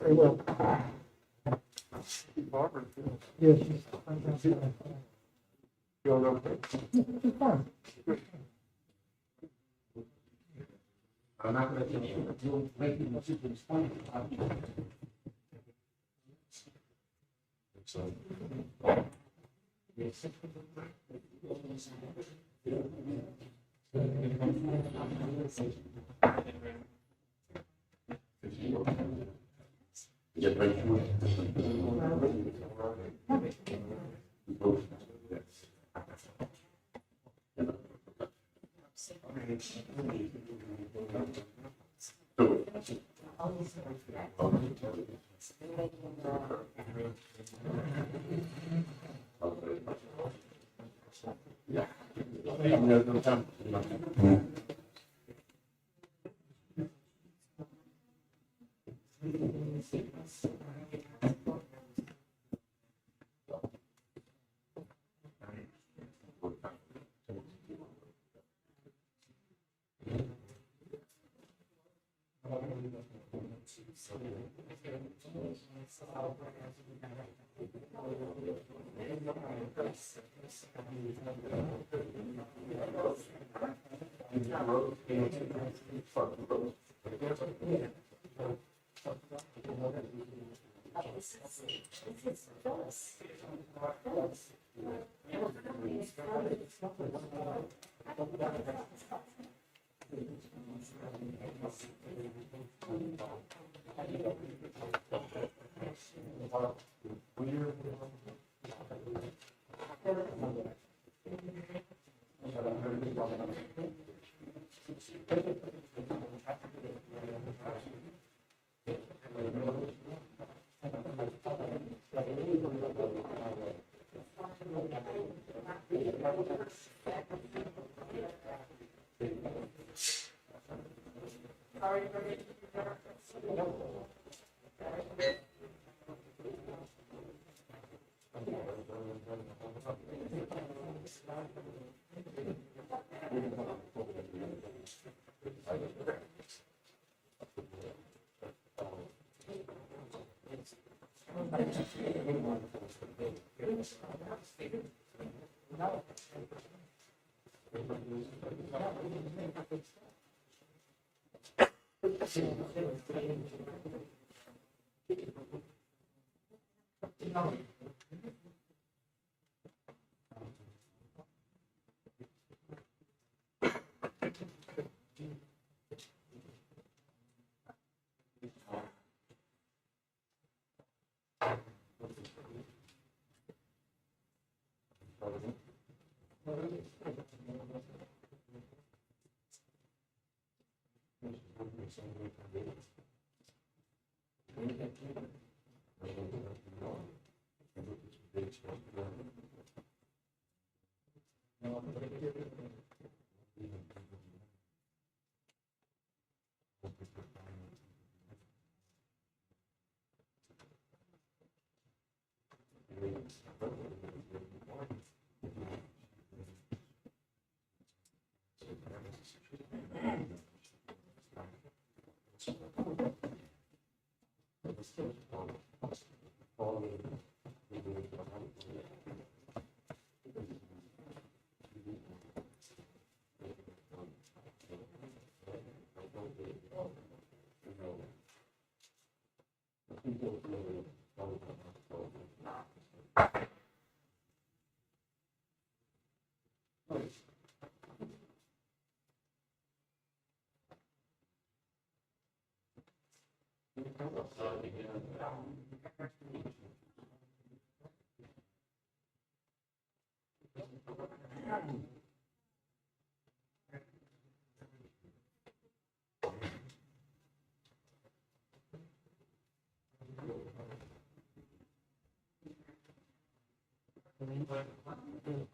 Very well. Yes. I'm not going to tell you, you'll make me much to explain. So. Yes. Get ready for it.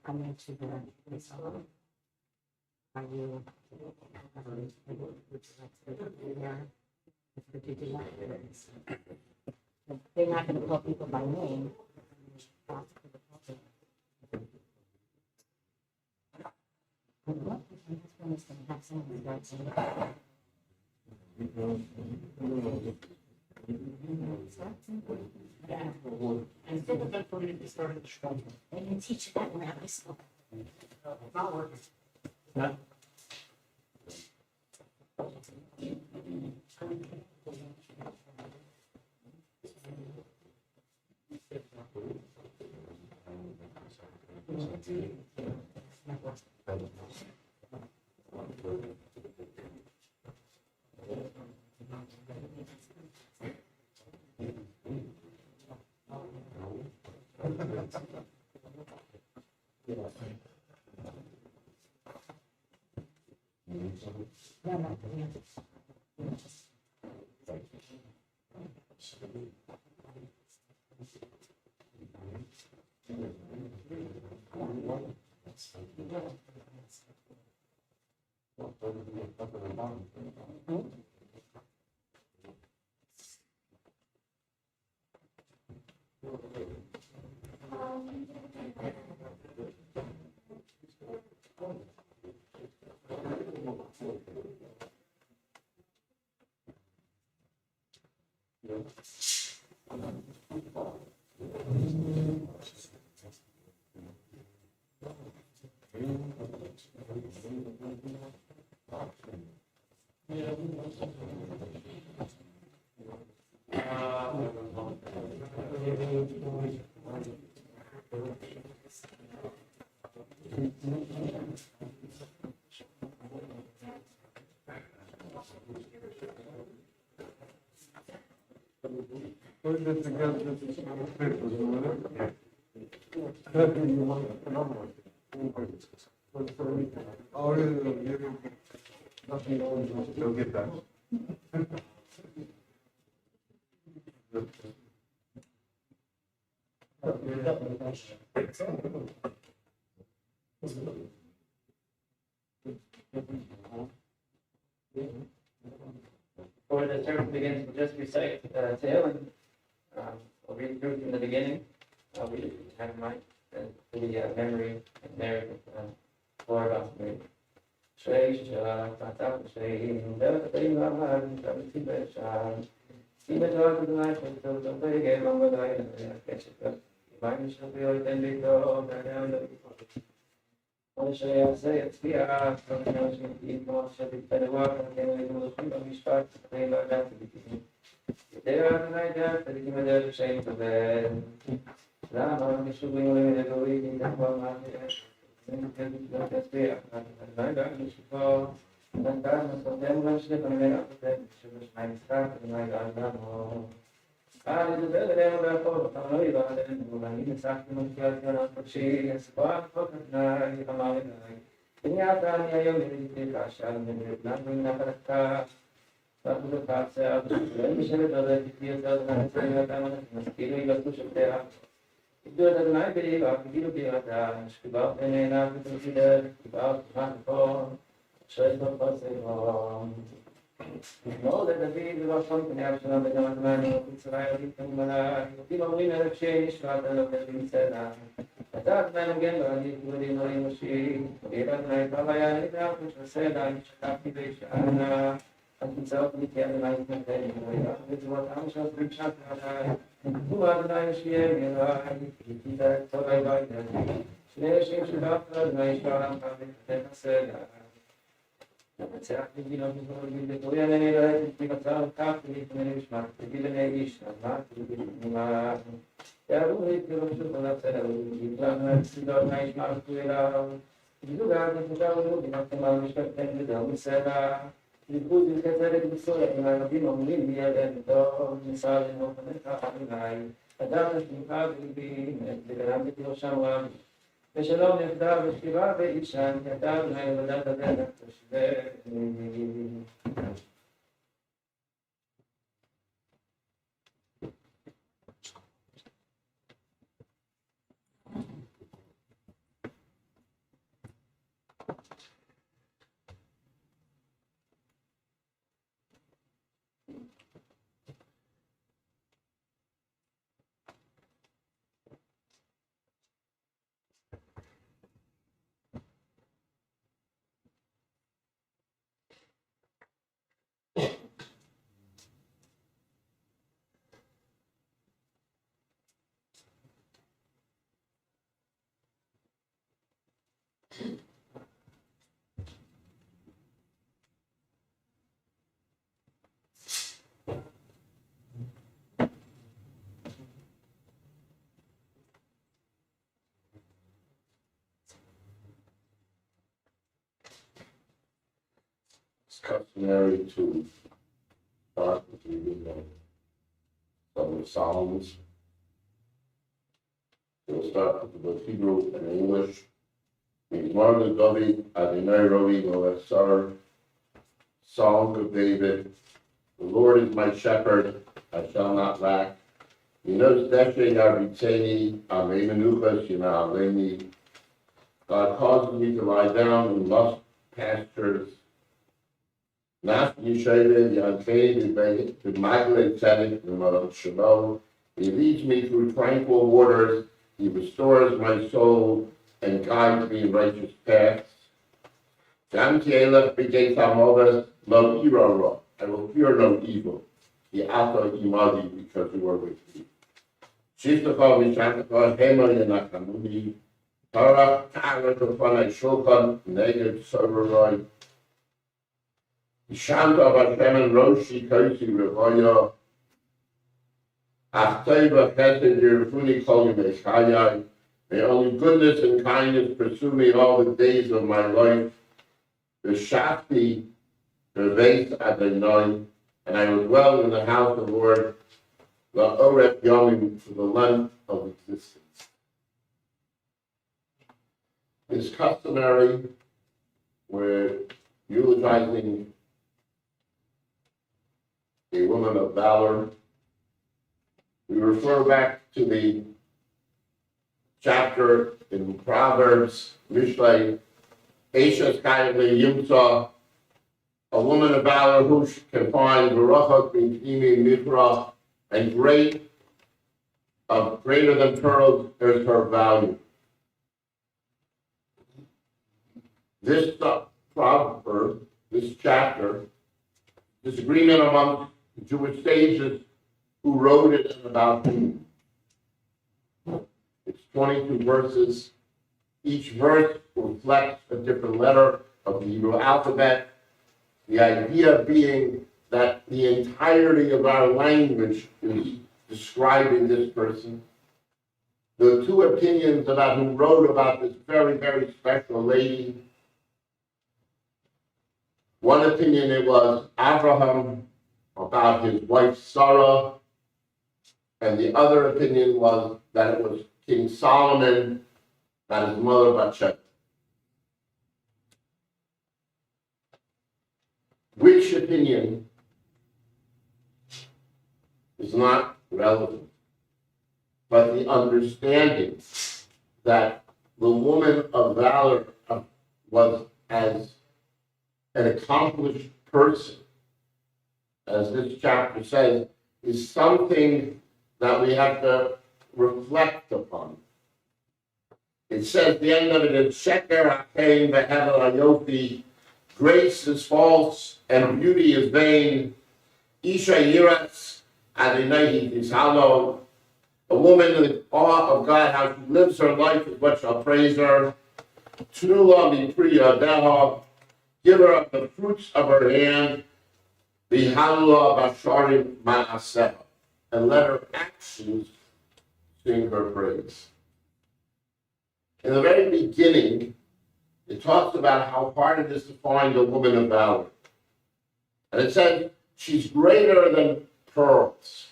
Coming to the result. Are you, would you like to be here? They're not gonna call people by name. What? This one is gonna have someone's rights in it. Yeah. I think that that's what we started to show. They didn't teach you that in high school. It's not working. They'll get that. Before the service begins, we'll just recite the tale and we'll read through from the beginning. I'll read it from time of mind and for the memory and narrative Lord of me. Shreisha, Tatak, Shrei, Deborah, Deborah, Deborah, Even though the life of the way gave on the light and the catch-up, mine shall be all then be told, and now the what shall I say? It's the art of the notion of more shall be better work and then we will see on his part to play like that to be given. There are the night that the given the shame to them. Lama, we should be willing to go in that one man here. And that's the art. And I got this before. And then darkness of them will slip and then after that, should be my start and I got that more. Ah, the better than the photo, I know you got it, and I need to talk to my child, and I'm for she, and spot for the night, I'm out of the night. In the afternoon, I am in the cash, I'm in the nothing, never a car. But the car said, let me share it, that if you tell them, I'm a mosquito, you got to push it there. If you do not believe, I'll give you a dash, about any and out to consider, about the phone, show it up, I'll say, oh. No, that the baby was something else, and the young man who Israeli from Malay, people women have changed, rather than being said. At that time again, I need to really know in machine. We don't know how I am now, which was said, I should have to be Shana. And himself, we can't like my head, with what I shall bring shot. Who are the nice year, and I keep that, so I like that. She never seems to have a nice shot, and I said, Exactly, you know, we are any right, we got our company to manage market, given a wish, and not to be more. There will be people who have said, we plan to do nice market to it out. You do that, you travel, you have to manage to attend to them, said, you put you get ready to so that you have been on India, then go, you saw the open it up, and I, that is the probably be, and the gravity of someone. ושלום נכתב ושכיבה ואישן כתב להם ולדת הדרך תושבי. It's customary to start with reading some of the Psalms. We'll start with the book Hebrew and English. Mizmor David, Adonai Roi Loesar, Song of David. The Lord is my shepherd, I shall not lack. Minos Deshe Yarbiteni, Amei Menuchas Yina Aleni. God causes me to lie down in lush pastures. Nas Yishayve Yantei B'Magle Tzedek B'Malot Shalom. He leads me through tranquil waters. He restores my soul and guides me in righteous paths. Gam Tielech B'Geit HaMoves Lo Ira Ra. I will fear no evil. Ki Ata Imadi, because you are with me. Shiftecha Mishantecha Hema Yenachamuni. Torah Ta'ala Tofanai Shulchan Neged Soberoi. Shanta Vashem Roshi Kosi Revoya. Achteva Chesed Yerufuni Kol Yimei. May only goodness and kindness pursue me all the days of my life. V'shafti Beis Adonai, and I will dwell in the house of the Lord, La'oref Yomim, for the length of existence. It's customary, we're eulogizing a woman of valor. We refer back to the chapter in Proverbs, Mishlei, Eishes Kayavle Yimtza, a woman of valor who can find Barachot B'Pnimi Mifra, and greater than pearls is her value. This proverb, this chapter, disagreement among the Jewish sages who wrote it and about whom. It's 22 verses. Each verse reflects a different letter of the Hebrew alphabet. The idea being that the entirety of our language is describing this person. There are two opinions about who wrote about this very, very special lady. One opinion, it was Abraham about his wife Sarah, and the other opinion was that it was King Solomon and his mother Bathsheba. Which opinion is not relevant, but the understanding that the woman of valor was as an accomplished person, as this chapter says, is something that we have to reflect upon. It says, at the end of it, is Sheker HaKein Ve'Hevel HaYofi, grace is false and beauty is vain. Isha Yiratz Adonai Tishalo, a woman in awe of God, how she lives her life is what shall praise her. Tnula Mipriya Deha, give her of the fruits of her hand. Bihalula Basharim Ma'aseh, and let her actions sing her praise. In the very beginning, it talks about how hard it is to find a woman of valor. And it said, she's greater than pearls.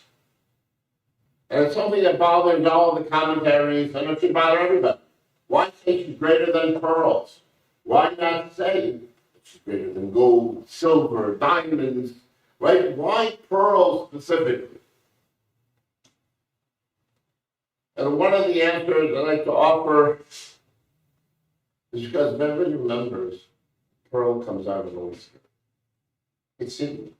And it's something that bothers all the commentaries, and it should bother everybody. Why say she's greater than pearls? Why not say that she's greater than gold, silver, diamonds, right? Why pearls specifically? And one of the answers I like to offer is because everybody remembers, pearl comes out of an oyster. It's hidden.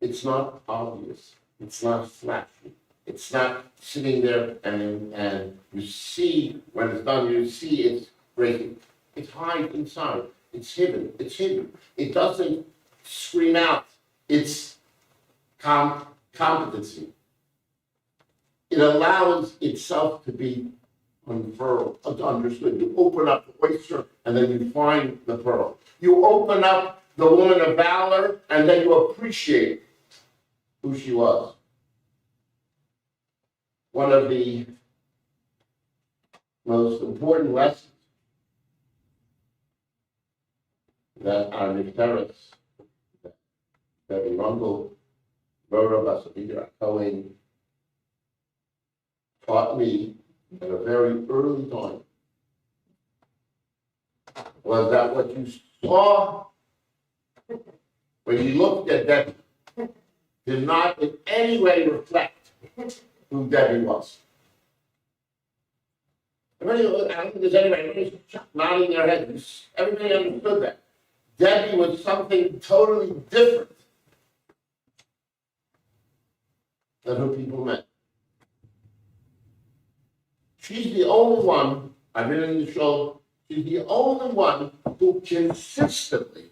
It's not obvious. It's not flashy. It's not sitting there and you see when it's done, you see it's breaking. It's hides inside. It's hidden. It's hidden. It doesn't scream out. It's competency. It allows itself to be unfurled, understood. You open up the oyster and then you find the pearl. You open up the woman of valor and then you appreciate who she was. One of the most important lessons that our Nifteris Debbie Runkle, Deborah Basavida Cohen, taught me at a very early time was that what you saw when you looked at Debbie did not in any way reflect who Debbie was. I don't think there's anybody nodding their head. Everybody understood that. Debbie was something totally different than who people met. She's the only one, I've been in the show, she's the only one who consistently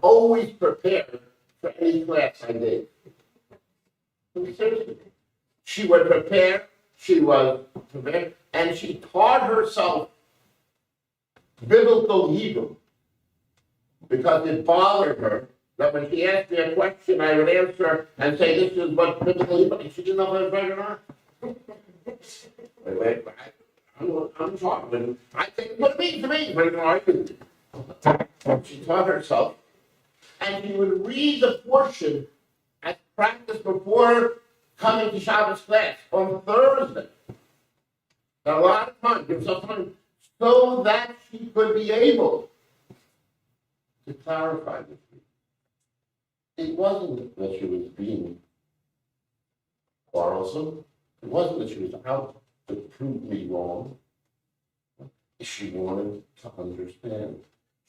always prepared for any class I gave. Seriously. She would prepare, she was prepared, and she taught herself biblical Hebrew because it bothered her that when she asked me a question, I would answer and say, this is what biblical Hebrew, and she didn't know if I was right or not. I'm talking, I think what it means to me, but arguing. She taught herself, and she would read the portion at practice before coming to Shabbos class on Thursday. Now, a lot of time, give herself time, so that she could be able to clarify with me. It wasn't that she was being quarrelsome. It wasn't that she was out to prove me wrong. She wanted to understand.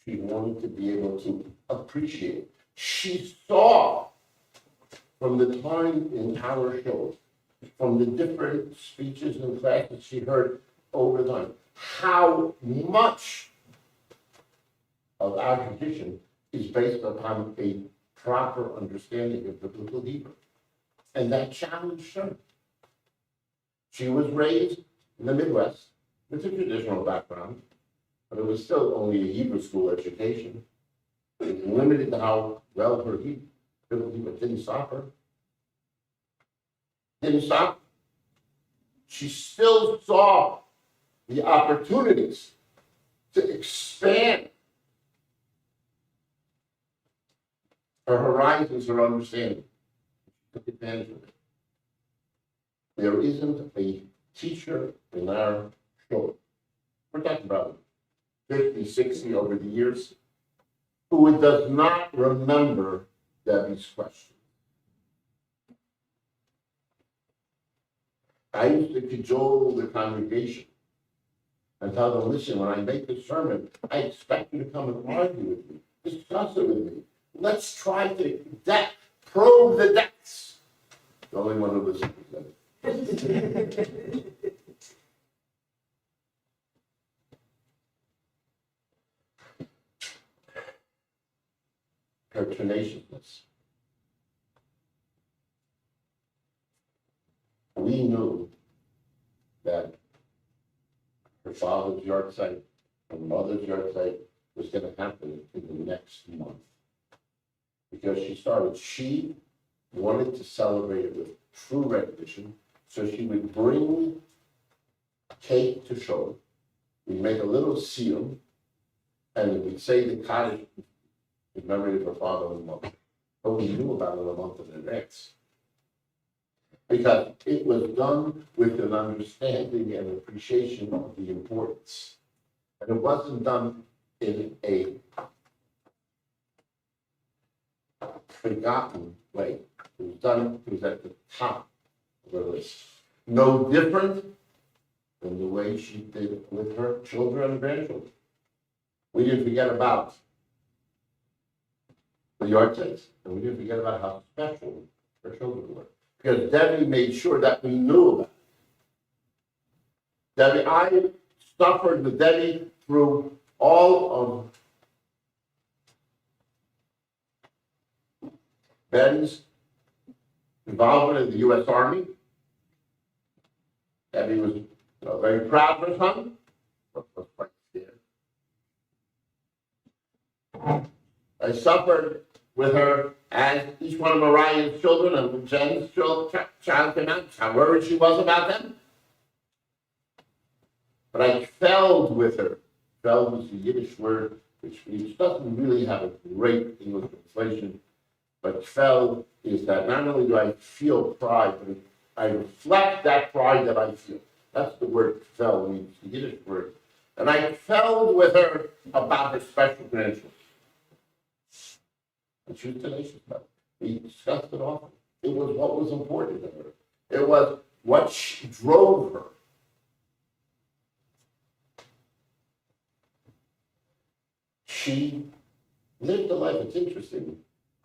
She wanted to be able to appreciate. She saw from the time in our shows, from the different speeches and classes she heard over time, how much of our tradition is based upon a proper understanding of biblical Hebrew. And that challenged her. She was raised in the Midwest with a traditional background, but it was still only a Hebrew school education. It limited how well her biblical Hebrew didn't stop her. Didn't stop. She still saw the opportunities to expand her horizons, her understanding. She took advantage of it. There isn't a teacher in our show, we're talking about 50, 60 over the years, who does not remember Debbie's question. I used to cajole the congregation and tell them, listen, when I make this sermon, I expect you to come and argue with me, discuss it with me. Let's try to probe the depths. The only one who listens to it. Her tenaciousness. We knew that her father's yard site, her mother's yard site was going to happen in the next month. Because she wanted to celebrate it with true recognition. So she would bring cake to show. We'd make a little seal, and we'd say the Kaddish in memory of her father and mother. But we knew about it a month in advance. Because it was done with an understanding and appreciation of the importance. And it wasn't done in a forgotten way. It was at the top of the list. No different than the way she did with her children and grandchildren. We didn't forget about the yard sites, and we didn't forget about how special her children were. Because Debbie made sure that we knew about it. Debbie, I suffered with Debbie through all of Ben's involvement in the U.S. Army. Debbie was very proud of her son, but was quite scared. I suffered with her as each one of Mariah's children and Jen's child came out, how worried she was about them. But I felled with her. Felled was the Yiddish word, which doesn't really have a great English translation. But fell is that not only do I feel pride, but I reflect that pride that I feel. That's the word fell means, the Yiddish word. And I fell with her about her special credentials. And she was tenacious about it. We discussed it often. It was what was important to her. It was what drove her. She lived a life. It's interesting.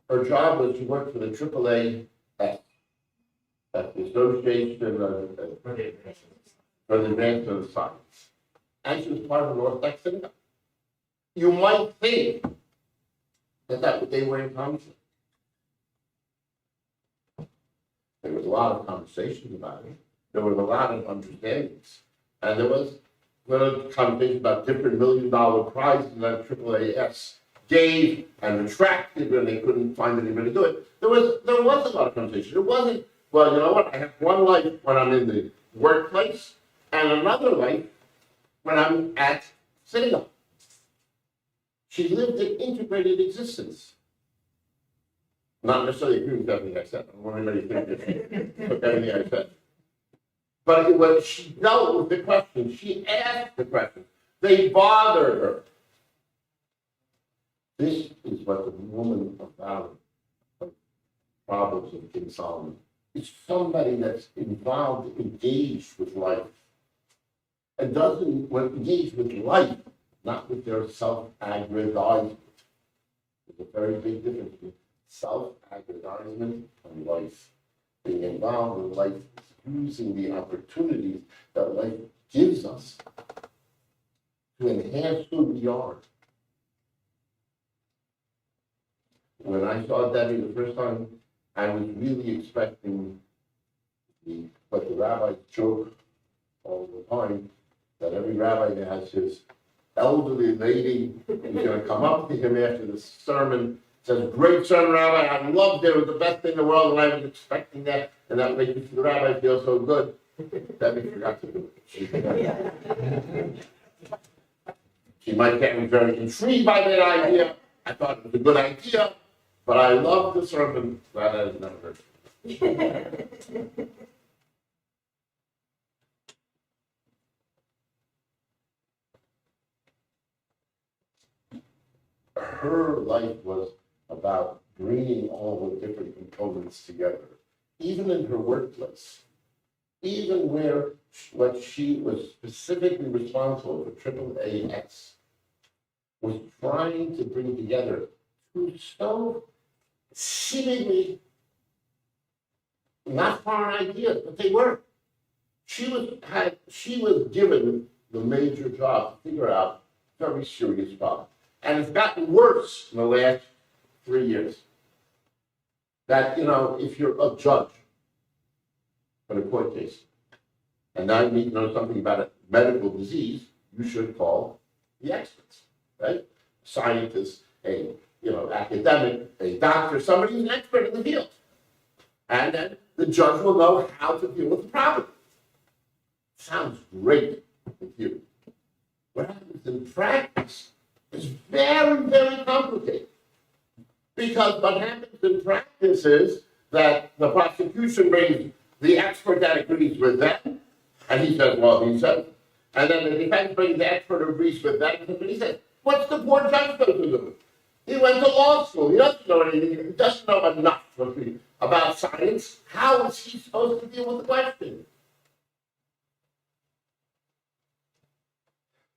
Her job was she worked for the AAA at the Association for the Advancement of Science. And she was part of an Orthodox synagogue. You might think that they were in conflict. There was a lot of conversations about it. There was a lot of understandings. And there was a conversation about different $1 million prizes that AAAS gave and attracted when they couldn't find anybody to do it. There was a lot of conversation. It wasn't, well, you know what, I have one life when I'm in the workplace and another life when I'm at synagogue. She lived an integrated existence. Not necessarily agree with everything I said. I don't want anybody to think that everything I said. But when she dealt with the questions, she asked the questions. They bothered her. This is what the woman of valor, of Proverbs of King Solomon, is somebody that's involved, engaged with life. And doesn't engage with life, not with their self-aggrandizement. There's a very big difference between self-aggrandizement and life. Being involved in life is using the opportunities that life gives us to enhance who we are. When I saw Debbie the first time, I was really expecting what the rabbis joke all the time, that every rabbi has his elderly lady who's going to come up to him after the sermon, says, "Great sermon, Rabbi, I loved it, it was the best thing in the world, and I was expecting that, and that made the rabbi feel so good." Debbie forgot to do it. She might get me very intrigued by that idea. I thought it was a good idea, but I loved the sermon that I had never heard. Her life was about bringing all the different components together, even in her workplace, even where what she was specifically responsible for AAAS was trying to bring together two so seemingly not foreign ideas, but they were. She was given the major job to figure out a very serious problem. And it's gotten worse in the last 3 years. That, if you're a judge in a court case, and now you need to know something about a medical disease, you should call the experts, right? Scientists, academic, a doctor, somebody who's an expert in the field. And then the judge will know how to deal with the problem. Sounds great in theory. What happens in practice is very, very complicated. Because what happens in practice is that the prosecution brings the expert that agrees with them, and he says, well, he said, and then the defense brings the expert who agrees with them, and he says, what's the poor judge supposed to do? He went to law school, he doesn't know anything, he doesn't know enough about science. How is he supposed to deal with the question?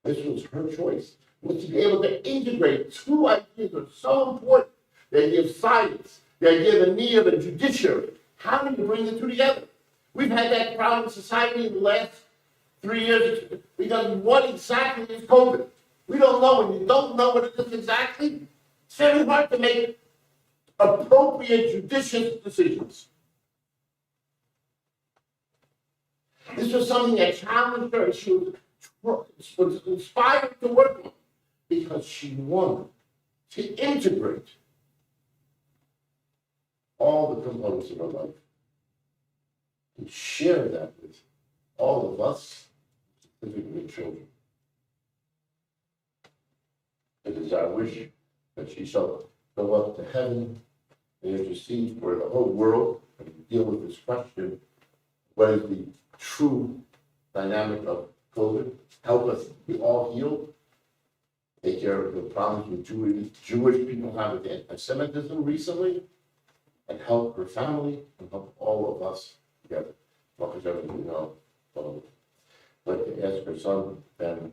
This was her choice, was to be able to integrate two ideas that are so important. The idea of science, the idea of the need of a judiciary. How do you bring the two together? We've had that problem in society in the last 3 years because what exactly is COVID? We don't know. When you don't know what it is exactly, it's very hard to make appropriate judicious decisions. This was something that challenged her, and she was inspired to work on because she wanted to integrate all the components of her life and share that with all of us, specifically children. It is our wish that she shall go up to heaven and intercede for the whole world and deal with this question. What is the true dynamic of COVID? Help us be all healed. Take care of the problems with Jewish people have with anti-Semitism recently, and help her family and help all of us together. What is everything you know? I'd like to ask her son, Ben.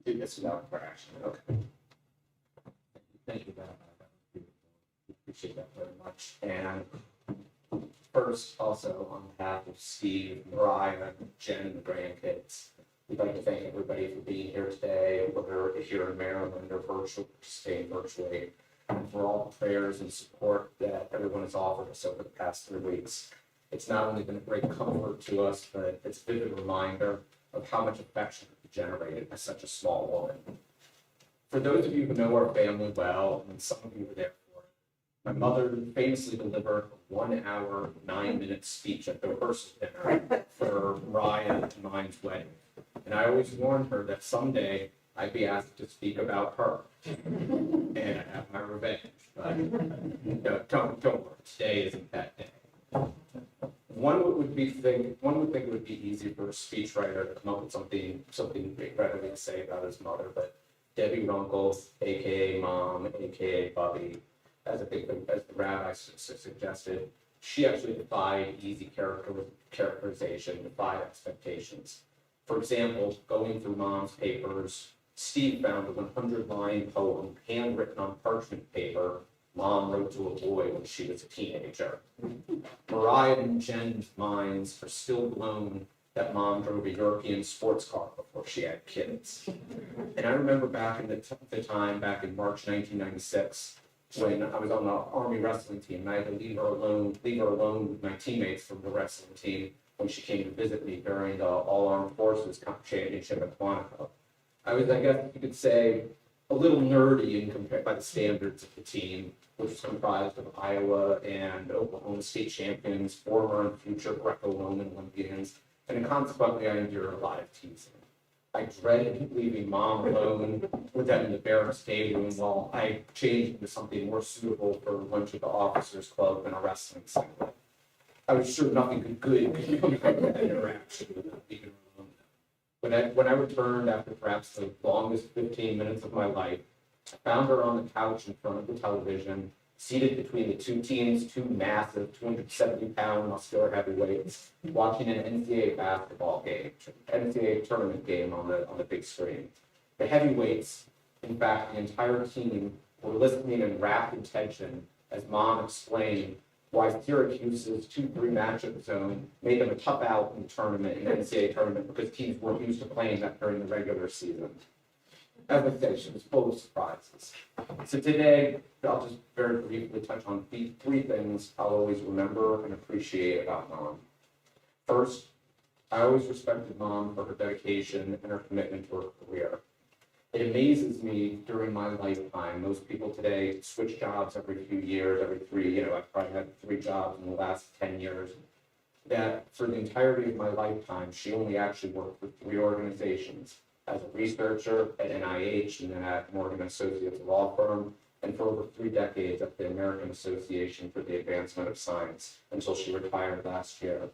Do this without crash. Okay. Thank you, Ben. Appreciate that very much. And first, also on behalf of Steve, Mariah, Jen, and the grandkids, we'd like to thank everybody for being here today, whether here in Maryland or participating virtually, and for all the prayers and support that everyone has offered us over the past 3 weeks. It's not only been a great comfort to us, but it's a vivid reminder of how much affection can be generated by such a small woman. For those of you who know our family well, and some of you were there for it, my mother famously delivered a 1 hour, 9-minute speech at the rehearsal dinner for Mariah and mine's wedding. And I always warned her that someday I'd be asked to speak about her. And I have my revenge. But no, don't worry, today isn't that day. One would think it would be easy for a speechwriter to come up with something readily to say about his mother, but Debbie Runkle, aka Mom, aka Bubby, as the rabbi suggested, she actually defied easy characterization, defied expectations. For example, going through Mom's papers, Steve found a 100-line poem handwritten on parchment paper Mom wrote to a boy when she was a teenager. Mariah and Jen's minds are still blown that Mom drove a European sports car before she had kids. And I remember back in the time, back in March 1996, when I was on the Army wrestling team, and I had to leave her alone with my teammates from the wrestling team when she came to visit me during the All Armed Forces Championship at Quantico. I was, I guess you could say, a little nerdy in compared by the standards of the team, which was comprised of Iowa and Oklahoma state champions, former and future Greco-Roman Olympians, and consequently I endured a lot of teasing. I dreaded leaving Mom alone with them in the barracks day room while I changed into something more suitable for lunch at the officers' club than a wrestling singlet. I was sure nothing good could come out of that interaction with them, leaving her alone. When I returned after perhaps the longest 15 minutes of my life, I found her on the couch in front of the television, seated between the two teams, two massive 270-pound muscular heavyweights, watching an NCAA basketball game, NCAA tournament game on the big screen. The heavyweights, in fact, the entire team, were listening in rapt attention as Mom explained why Syracuse's 2-3 matchup zone made them a tough out in the tournament, in the NCAA tournament, because teams weren't used to playing that during the regular season. As I said, she was full of surprises. So today, I'll just very briefly touch on 3 things I'll always remember and appreciate about Mom. First, I always respected Mom for her dedication and her commitment to her career. It amazes me during my lifetime, most people today switch jobs every few years, every 3, I've probably had 3 jobs in the last 10 years, that for the entirety of my lifetime, she only actually worked for 3 organizations. As a researcher at NIH and then at Morgan Associates law firm, and for over 3 decades at the American Association for the Advancement of Science until she retired last year.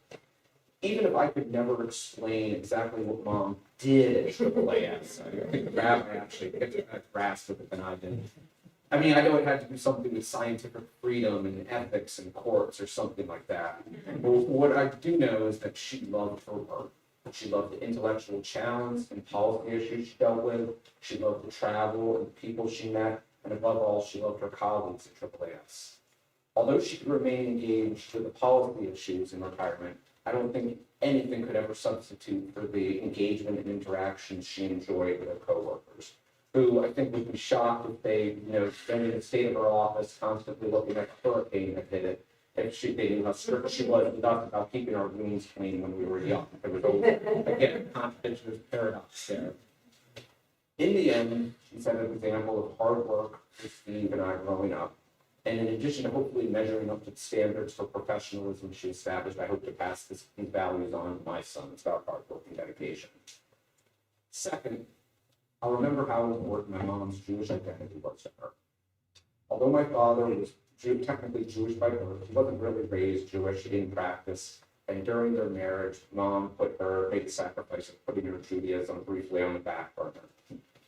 Even if I could never explain exactly what Mom did at AAAS, I think the rabbi actually gets a grasp of it than I did. I mean, I know it had to do something with scientific freedom and ethics and courts or something like that. But what I do know is that she loved her work. She loved the intellectual challenge and policy issues she dealt with. She loved the travel and the people she met. And above all, she loved her colleagues at AAAS. Although she could remain engaged with the policy issues in retirement, I don't think anything could ever substitute for the engagement and interactions she enjoyed with her coworkers, who I think would be shocked if they, spending the state of her office constantly looking at the hurricane that hit it, if they knew how strict she was with us about keeping our rooms clean when we were young. It was again, a contradiction, there's a paradox there. In the end, she set an example of hard work for Steve and I growing up. And in addition to hopefully measuring up to the standards for professionalism she established, I hope to pass these values on to my sons about hard work and dedication. Second, I'll remember how important my mom's Jewish identity was to her. Although my father was technically Jewish by birth, he wasn't really raised Jewish, he didn't practice. And during their marriage, mom made the sacrifice of putting her Judaism briefly on the back burner.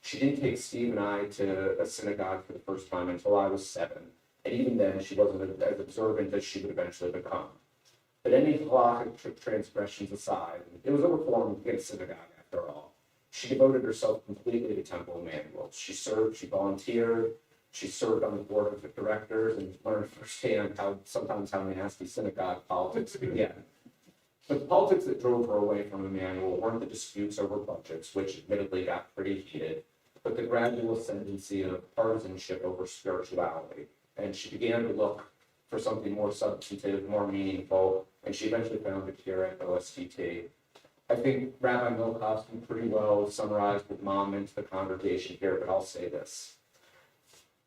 She didn't take Steve and I to a synagogue for the first time until I was 7. And even then, she wasn't as observant as she would eventually become. But any halachic transgressions aside, it was a reform in a synagogue after all. She devoted herself completely to Temple Emmanuel. She served, she volunteered, she served on the board of directors and learned firsthand how nasty synagogue politics can get. But the politics that drove her away from Emmanuel weren't the disputes over budgets, which admittedly got pretty heated, but the gradual ascendancy of partisanship over spirituality. And she began to look for something more substantive, more meaningful, and she eventually found it here at OSTT. I think Rabbi Milkovsky pretty well summarized what mom meant to the congregation here, but I'll say this.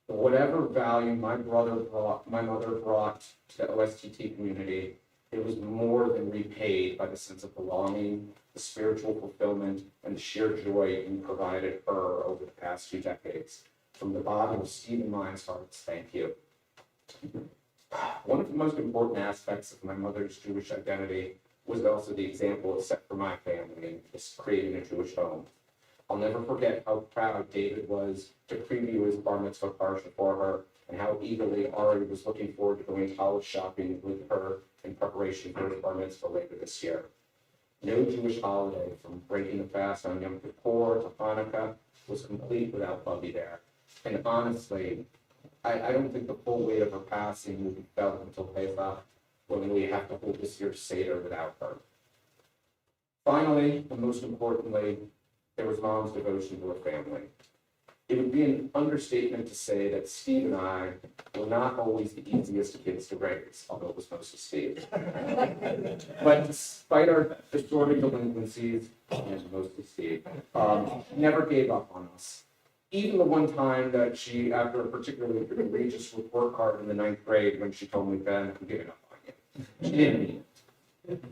Whatever value my mother brought to the OSTT community, it was more than repaid by the sense of belonging, the spiritual fulfillment, and the sheer joy you provided her over the past 2 decades. From the bottom of Steve and mine's hearts, thank you. One of the most important aspects of my mother's Jewish identity was also the example it set for my family in creating a Jewish home. I'll never forget how proud David was to preview his bar mitzvah parsha for her, and how eagerly Ari was looking forward to going college shopping with her in preparation for his bar mitzvah later this year. No Jewish holiday, from breaking the fast on Yom Kippur to Hanukkah, was complete without Bubby there. And honestly, I don't think the full weight of her passing will be felt until Pesach, when we have to hold this year's Seder without her. Finally, and most importantly, there was mom's devotion to her family. It would be an understatement to say that Steve and I were not always the easiest kids to raise, although it was mostly Steve. But despite our distorted delinquencies, and mostly Steve, never gave up on us. Even the one time that she, after a particularly egregious report card in the 9th grade, when she told me, Ben, I'm giving up on you. She didn't mean it.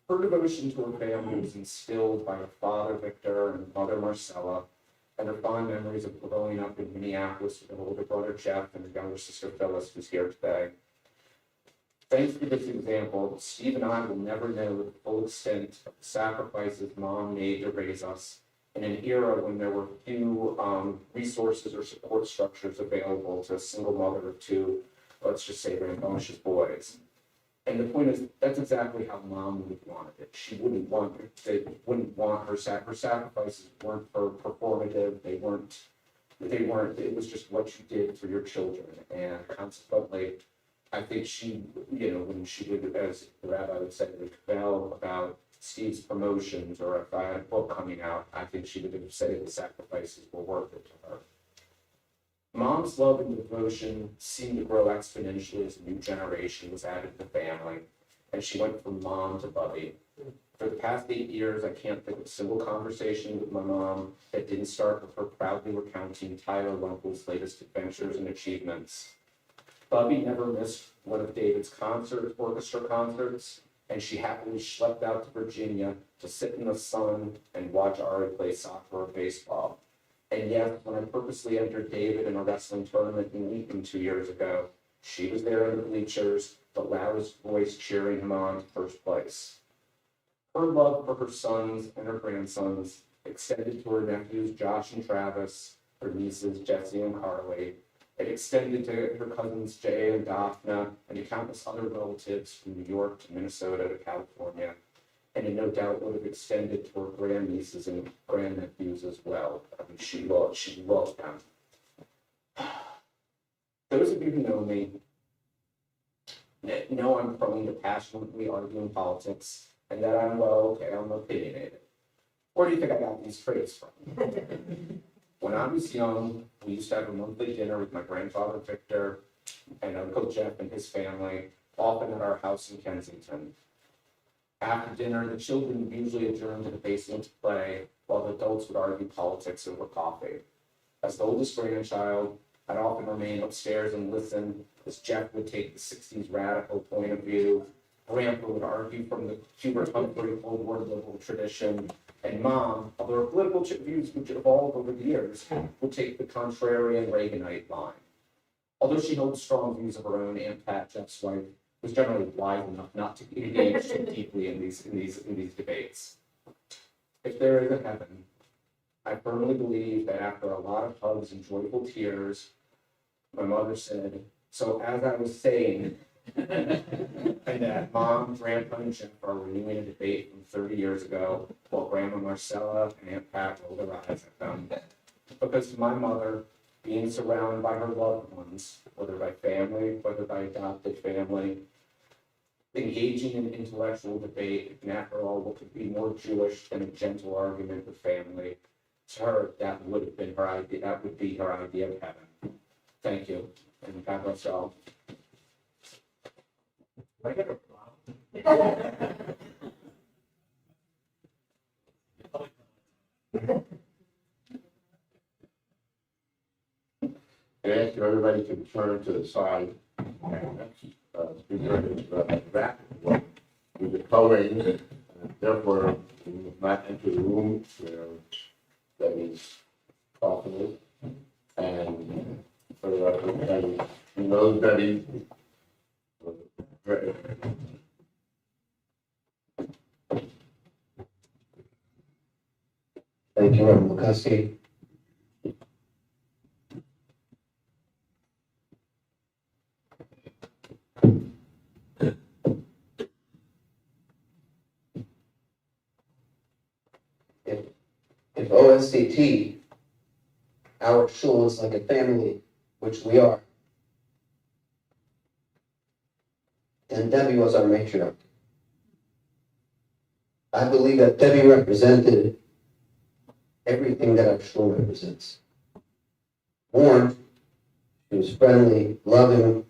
Her devotion to her family was instilled by her father, Victor, and mother, Marcella, and her fond memories of growing up in Minneapolis with her older brother, Jeff, and her younger sister, Phyllis, who's here today. Thanks to this example, Steve and I will never know the full extent of the sacrifices Mom made to raise us in an era when there were few resources or support structures available to a single mother of 2, let's just say, rambunctious boys. And the point is, that's exactly how Mom would have wanted it. She wouldn't want her sacrifices weren't for performative. They weren't, it was just what you did for your children. And consequently, I think she, when she would, as the rabbi would say, would tell about Steve's promotions, or if I had a book coming out, I think she would have said the sacrifices were worth it to her. Mom's love and devotion seemed to grow exponentially as a new generation was added to the family, and she went from Mom to Bubby. For the past 8 years, I can't think of a single conversation with my mom that didn't start with her proudly recounting Tyler Runkle's latest adventures and achievements. Bubby never missed one of David's orchestra concerts, and she happily schlepped out to Virginia to sit in the sun and watch Ari play soccer or baseball. And yes, when I purposely entered David in a wrestling tournament in Wheaton 2 years ago, she was there in the bleachers, the loudest voice cheering him on to first place. Her love for her sons and her grandsons extended to her nephews Josh and Travis, her nieces Jessie and Carly. It extended to her cousins Jay and Daphna, and to countless other relatives from New York to Minnesota to California. And it no doubt would have extended to her grandnieces and grandnephews as well. I mean, she loved them. Those of you who know me know I'm prone to passionately arguing politics, and that I'm opinionated. Where do you think I got these traits from? When I was young, we used to have a monthly dinner with my grandfather Victor and Uncle Jeff and his family, often at our house in Kensington. After dinner, the children would usually adjourn to the basement to play, while the adults would argue politics over coffee. As the oldest grandchild, I'd often remain upstairs and listen as Jeff would take the 60s radical point of view. Grandpa would argue from the Hubert Humphrey Cold War liberal tradition. And Mom, although her political views which evolved over the years, would take the contrarian Reaganite line. Although she held strong views of her own, Aunt Pat, Jeff's wife, was generally wise enough not to engage too deeply in these debates. If there is a heaven, I firmly believe that after a lot of hugs and joyful tears, my mother said, so as I was saying, and that Mom, Grandpa, and Jeff are renewing a debate from 30 years ago, while Grandma Marcella and Aunt Pat roll their eyes at them. Because to my mother, being surrounded by her loved ones, whether by family, whether by adopted family, engaging in intellectual debate, and after all, what could be more Jewish than a gentle argument with family? To her, that would have been her idea. That would be her idea of heaven. Thank you, and God bless y'all. I get a I ask you everybody to turn to the side. Speaker is back with the coloring, and therefore we must not enter the room where that is possible. And for the record, and he knows that he. Thank you, Reverend McCuskey. If OSCT, our shul is like a family, which we are, then Debbie was our matriarch. I believe that Debbie represented everything that our shul represents. Warm, she was friendly, loving,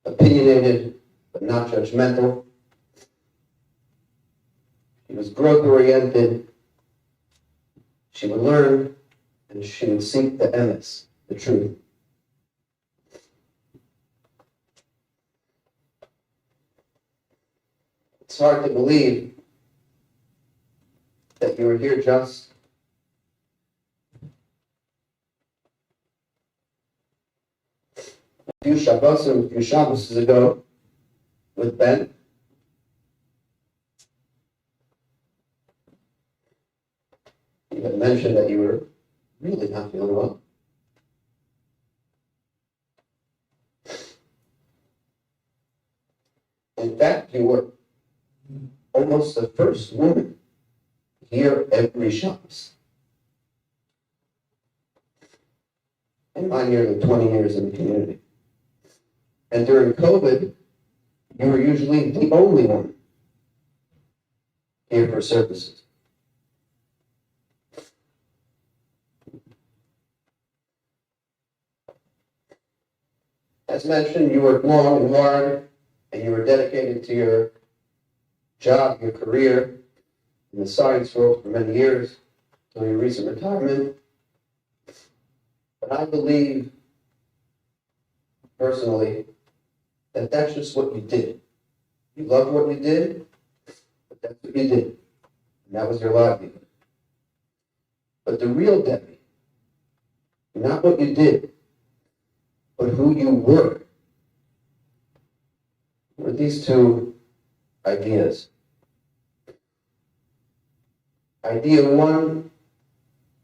opinionated, but not judgmental. She was growth-oriented. She would learn, and she would seek the emes, the truth. It's hard to believe that you were here just a few Shabbos ago with Ben. You had mentioned that you were really not feeling well. In fact, you were almost the first woman here every Shabbos. In my nearly 20 years in the community. And during COVID, you were usually the only one here for services. As mentioned, you worked long and hard, and you were dedicated to your job, your career in the science world for many years, until your recent retirement. But I believe, personally, that that's just what you did. You loved what you did, but that's what you did. And that was your livelihood. But the real Debbie, not what you did, but who you were these two ideas. Idea one,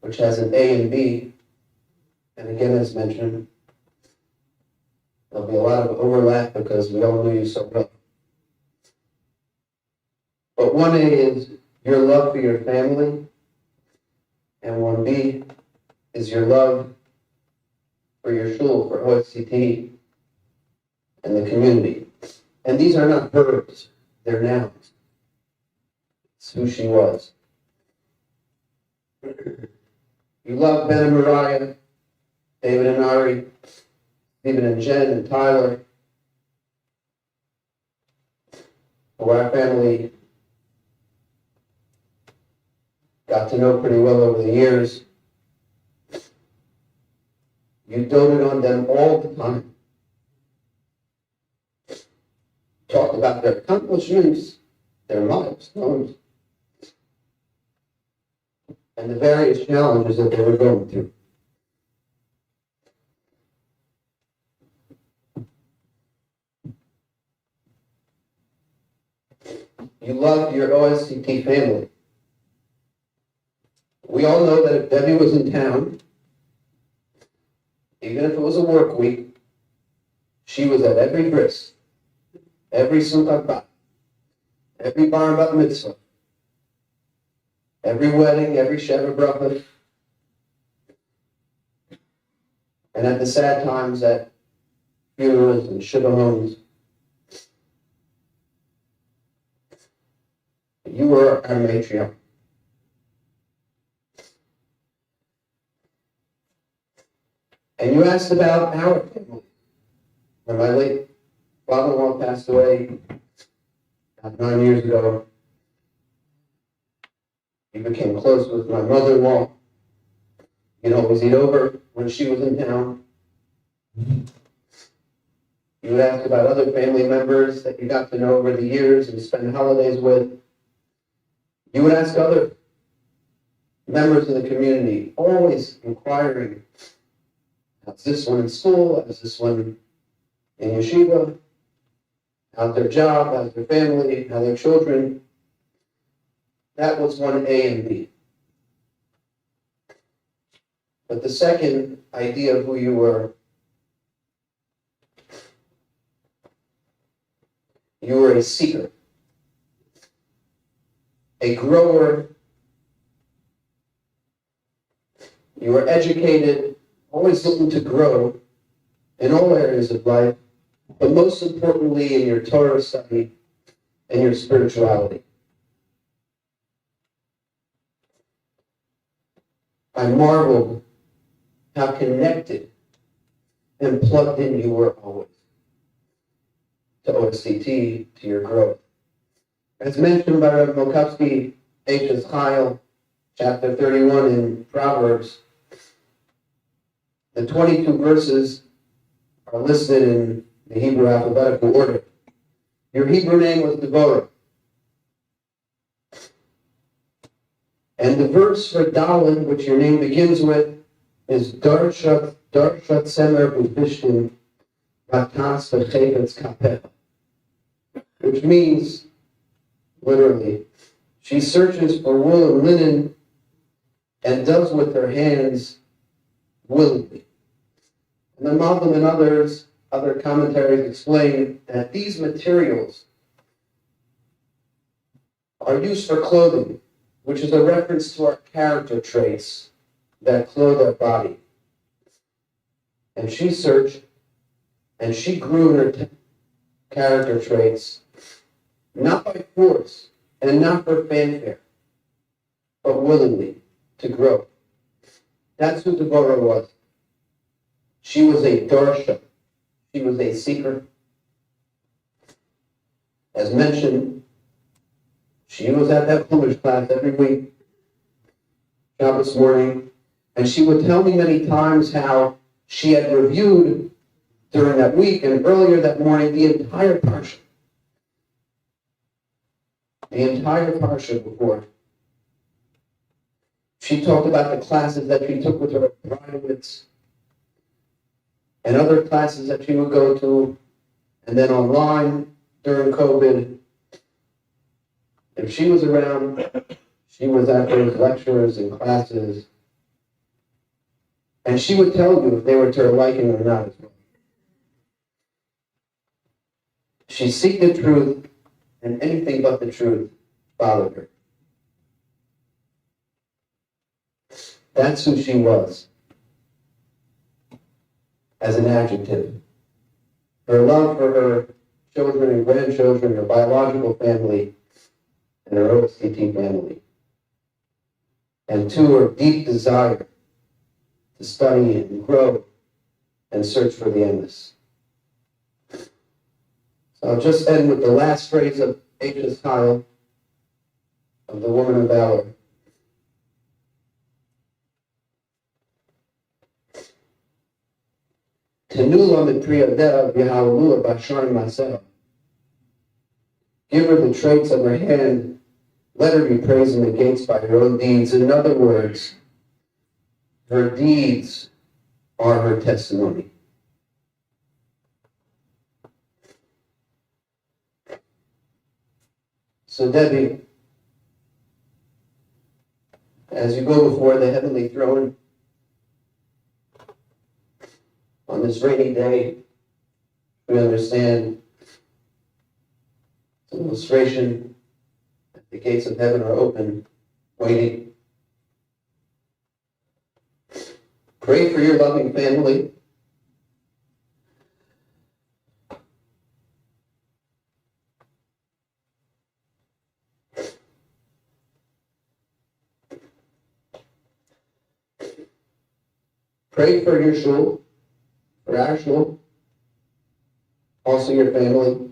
which has an A and B, and again, as mentioned, there'll be a lot of overlap because we all knew you so well. But 1A is your love for your family, and 1B is your love for your shul, for OSCT, and the community. And these are not verbs, they're nouns. It's who she was. You love Ben and Mariah, David and Ari, Stephen and Jen and Tyler, who our family got to know pretty well over the years. You doted on them all the time. Talked about their accomplishments, their milestones, and the various challenges that they were going through. You loved your OSCT family. We all know that if Debbie was in town, even if it was a work week, she was at every bris, every simchat bat, every bar bat mitzvah, every wedding, every sheva bracha, and at the sad times at funerals and shiva homes. You were our matriarch. And you asked about our family. When my late father-in-law passed away about 9 years ago, he became close with my mother-in-law. You'd always eat over when she was in town. You would ask about other family members that you got to know over the years and spend holidays with. You would ask other members of the community, always inquiring, how's this one in school? How's this one in yeshiva? How's their job? How's their family? How their children? That was one A and B. But the second idea of who you were a seeker, a grower. You were educated, always looking to grow in all areas of life, but most importantly in your Torah study and your spirituality. I marveled how connected and plugged in you were always to OSCT, to your growth. As mentioned by Rabbi Mokovsky, H.S. Chayil, chapter 31 in Proverbs, the 22 verses are listed in the Hebrew alphabetical order. Your Hebrew name was Deborah. And the verse for Dalet, which your name begins with, is Darshat Semer B'Bishtim Vatas V'Chevetz Kapeh, which means, literally, she searches for wool and linen and does with her hands willingly. And the Malbim and other commentaries explain that these materials are used for clothing, which is a reference to our character traits that clothe our body. And she searched and she grew her character traits, not by force and not for fanfare, but willingly to grow. That's who Deborah was. She was a darsha. She was a seeker. As mentioned, she was at that Polish class every week, Shabbos morning, and she would tell me many times how she had reviewed during that week and earlier that morning the entire parsha. The entire parsha before. She talked about the classes that she took with her privates and other classes that she would go to, and then online during COVID. If she was around, she was at those lectures and classes, and she would tell you if they were to her liking or not as well. She seeked the truth, and anything but the truth bothered her. That's who she was, as an adjective. Her love for her children and grandchildren, her biological family, and her OSCT family. And to her deep desire to study and grow and search for the endless. So I'll just end with the last phrase of H.S. Chayil, of the Woman of Valor. Enula mipriya dea v'halua bashar maseh. Give her the traits of her hand. Let her be praised in the gates by her own deeds. In other words, her deeds are her testimony. So Debbie, as you go before the heavenly throne on this rainy day, we understand it's an illustration that the gates of heaven are open, waiting. Pray for your loving family. Pray for your shul, for our shul, also your family,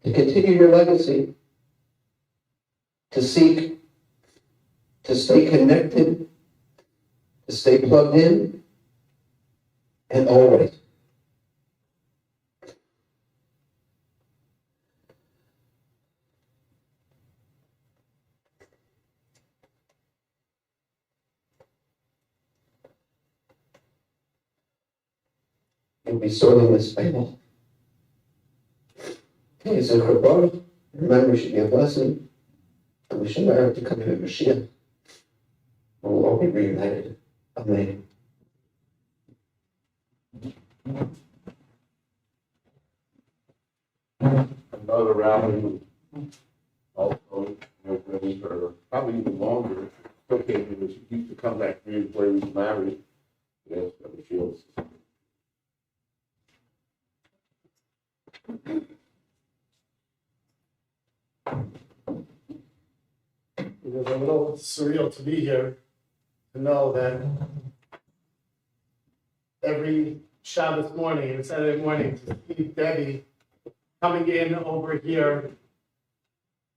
to continue your legacy, to seek, to stay connected, to stay plugged in, and always. You'll be sorely missed by all. Okay, so Chabad, remember, should be a blessing, and we should learn to come to Mashiach. We'll all be reunited. Amen. Another rally, also, ready for probably even longer. It's okay, because she used to come back here where he was married. Yes, but it feels. It was a little surreal to be here, to know that every Shabbos morning and Saturday morning to see Debbie coming in over here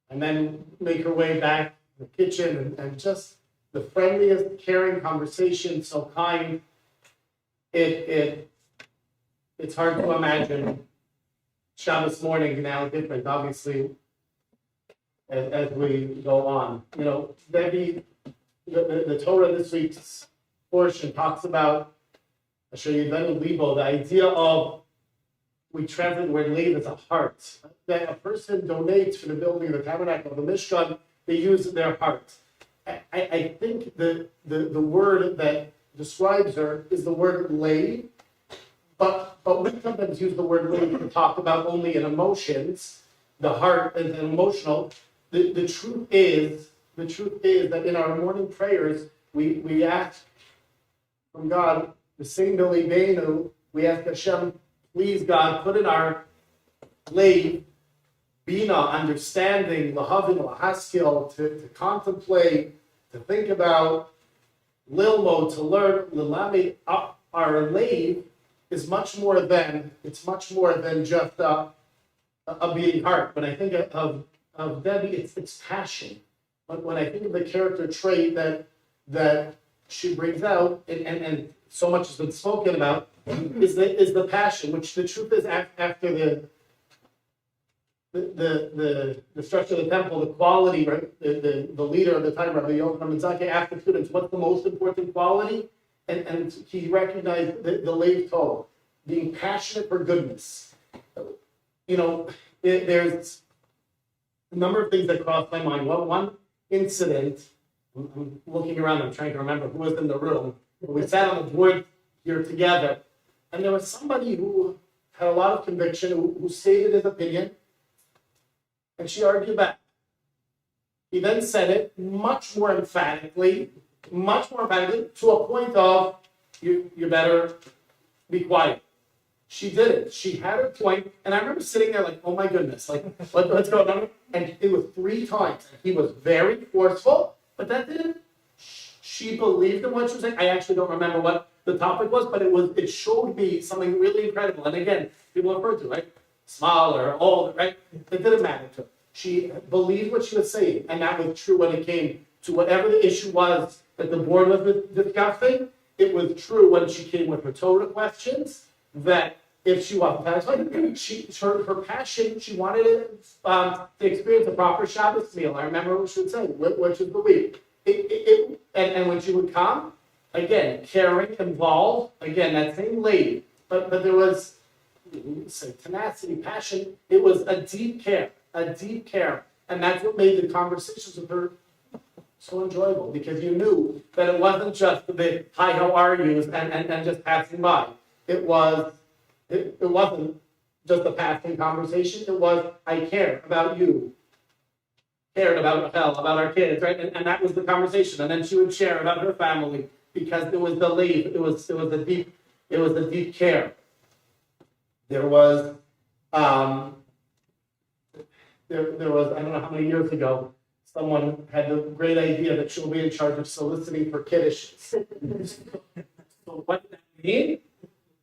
and then make her way back to the kitchen and just the friendliest, caring conversation, so kind. It's hard to imagine Shabbos morning now different, obviously, as we go on. You know, Debbie, the Torah this week's portion talks about Asher Yivenu Libo, the idea of, we translate the word leib as a heart, that a person donates for the building of the tabernacle, of the Mishkan, they use their heart. I think the word that describes her is the word leib, but we sometimes use the word leib to talk about only in emotions, the heart and emotional. The truth is that in our morning prayers, we ask from God, the same B'Leibenu, we ask Hashem, please God, put in our leib, bina, understanding, lahavin, lahaskil, to contemplate, to think about, lilmo, to learn, lilami. Our leib is much more than just a beating heart. When I think of Debbie, it's passion. When I think of the character trait that she brings out, and so much has been spoken about, is the passion, which the truth is after the structure of the temple, the quality, right? The leader of the time, Rabbi Yochanan ben Zakkai, asked the students, what's the most important quality? And he recognized the leib tov, being passionate for goodness. You know, there's a number of things that crossed my mind. Well, one incident, I'm looking around, I'm trying to remember who was in the room. We sat on the board here together, and there was somebody who had a lot of conviction, who stated his opinion, and she argued back. He then said it much more emphatically, to a point of, you better be quiet. She did it. She had her point, and I remember sitting there like, oh my goodness, like, what's going on? And it was 3 times. And he was very forceful, but that didn't. She believed in what she was saying. I actually don't remember what the topic was, but it showed me something really incredible. And again, people have heard to, right? Small or old, right? It didn't matter to her. She believed what she was saying, and that was true when it came to whatever the issue was that the board was discussing. It was true when she came with her Torah questions. that if she wasn't satisfied, her passion, she wanted to experience a proper Shabbos meal. I remember what she would say, which is the week. And when she would come, again, caring, involved, again, that same lady, but there was, say, tenacity, passion. It was a deep care, and that's what made the conversations with her so enjoyable, because you knew that it wasn't just the hi, how are you, and just passing by. It wasn't just a passing conversation. It was, I care about you, cared about Rachel, about our kids, right? And that was the conversation. And then she would share about her family, because it was the leave. It was a deep care. There was there was, I don't know how many years ago, someone had the great idea that she'll be in charge of soliciting for kiddush. So what did that mean?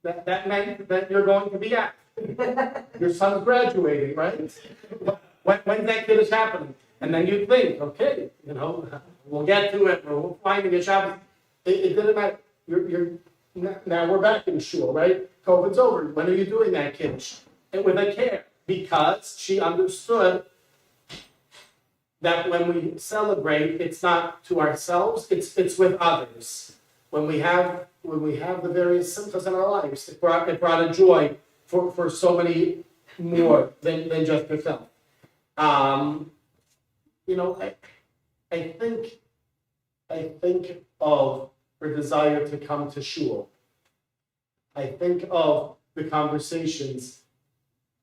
That meant that you're going to be asked. Your son's graduating, right? When's that kiddush happening? And then you think, okay, we'll get to it, or we'll find a Shabbos. It didn't matter. Now we're back in shul, right? COVID's over. When are you doing that kiddush? And with a care, because she understood that when we celebrate, it's not to ourselves, it's with others. When we have the various simchas in our lives, it brought a joy for so many more than just yourself. I think of her desire to come to shul. I think of the conversations,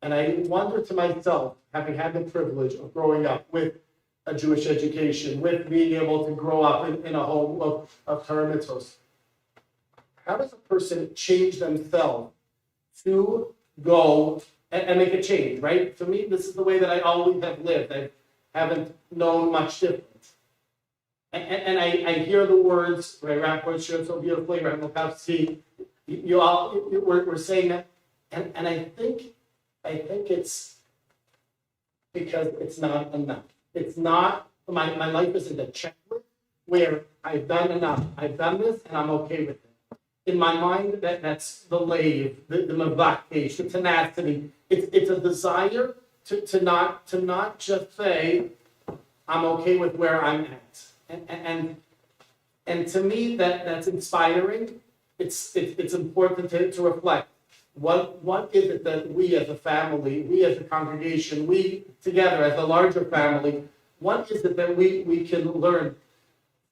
and I wonder to myself, having had the privilege of growing up with a Jewish education, with being able to grow up in a home of Torah mitzvos, how does a person change themselves to go and make a change, right? For me, this is the way that I always have lived. I haven't known much different. And I hear the words, right, Rapport shared so beautifully, right, Mokowski, we're saying that, and I think it's because it's not enough. It's not, my life isn't a checklist where I've done enough, I've done this, and I'm okay with it. In my mind, that's the lave, the mavakesh, the tenacity. It's a desire to not just say, I'm okay with where I'm at. And to me, that's inspiring. It's important to reflect. What is it that we as a family, we as a congregation, we together as a larger family, what is it that we can learn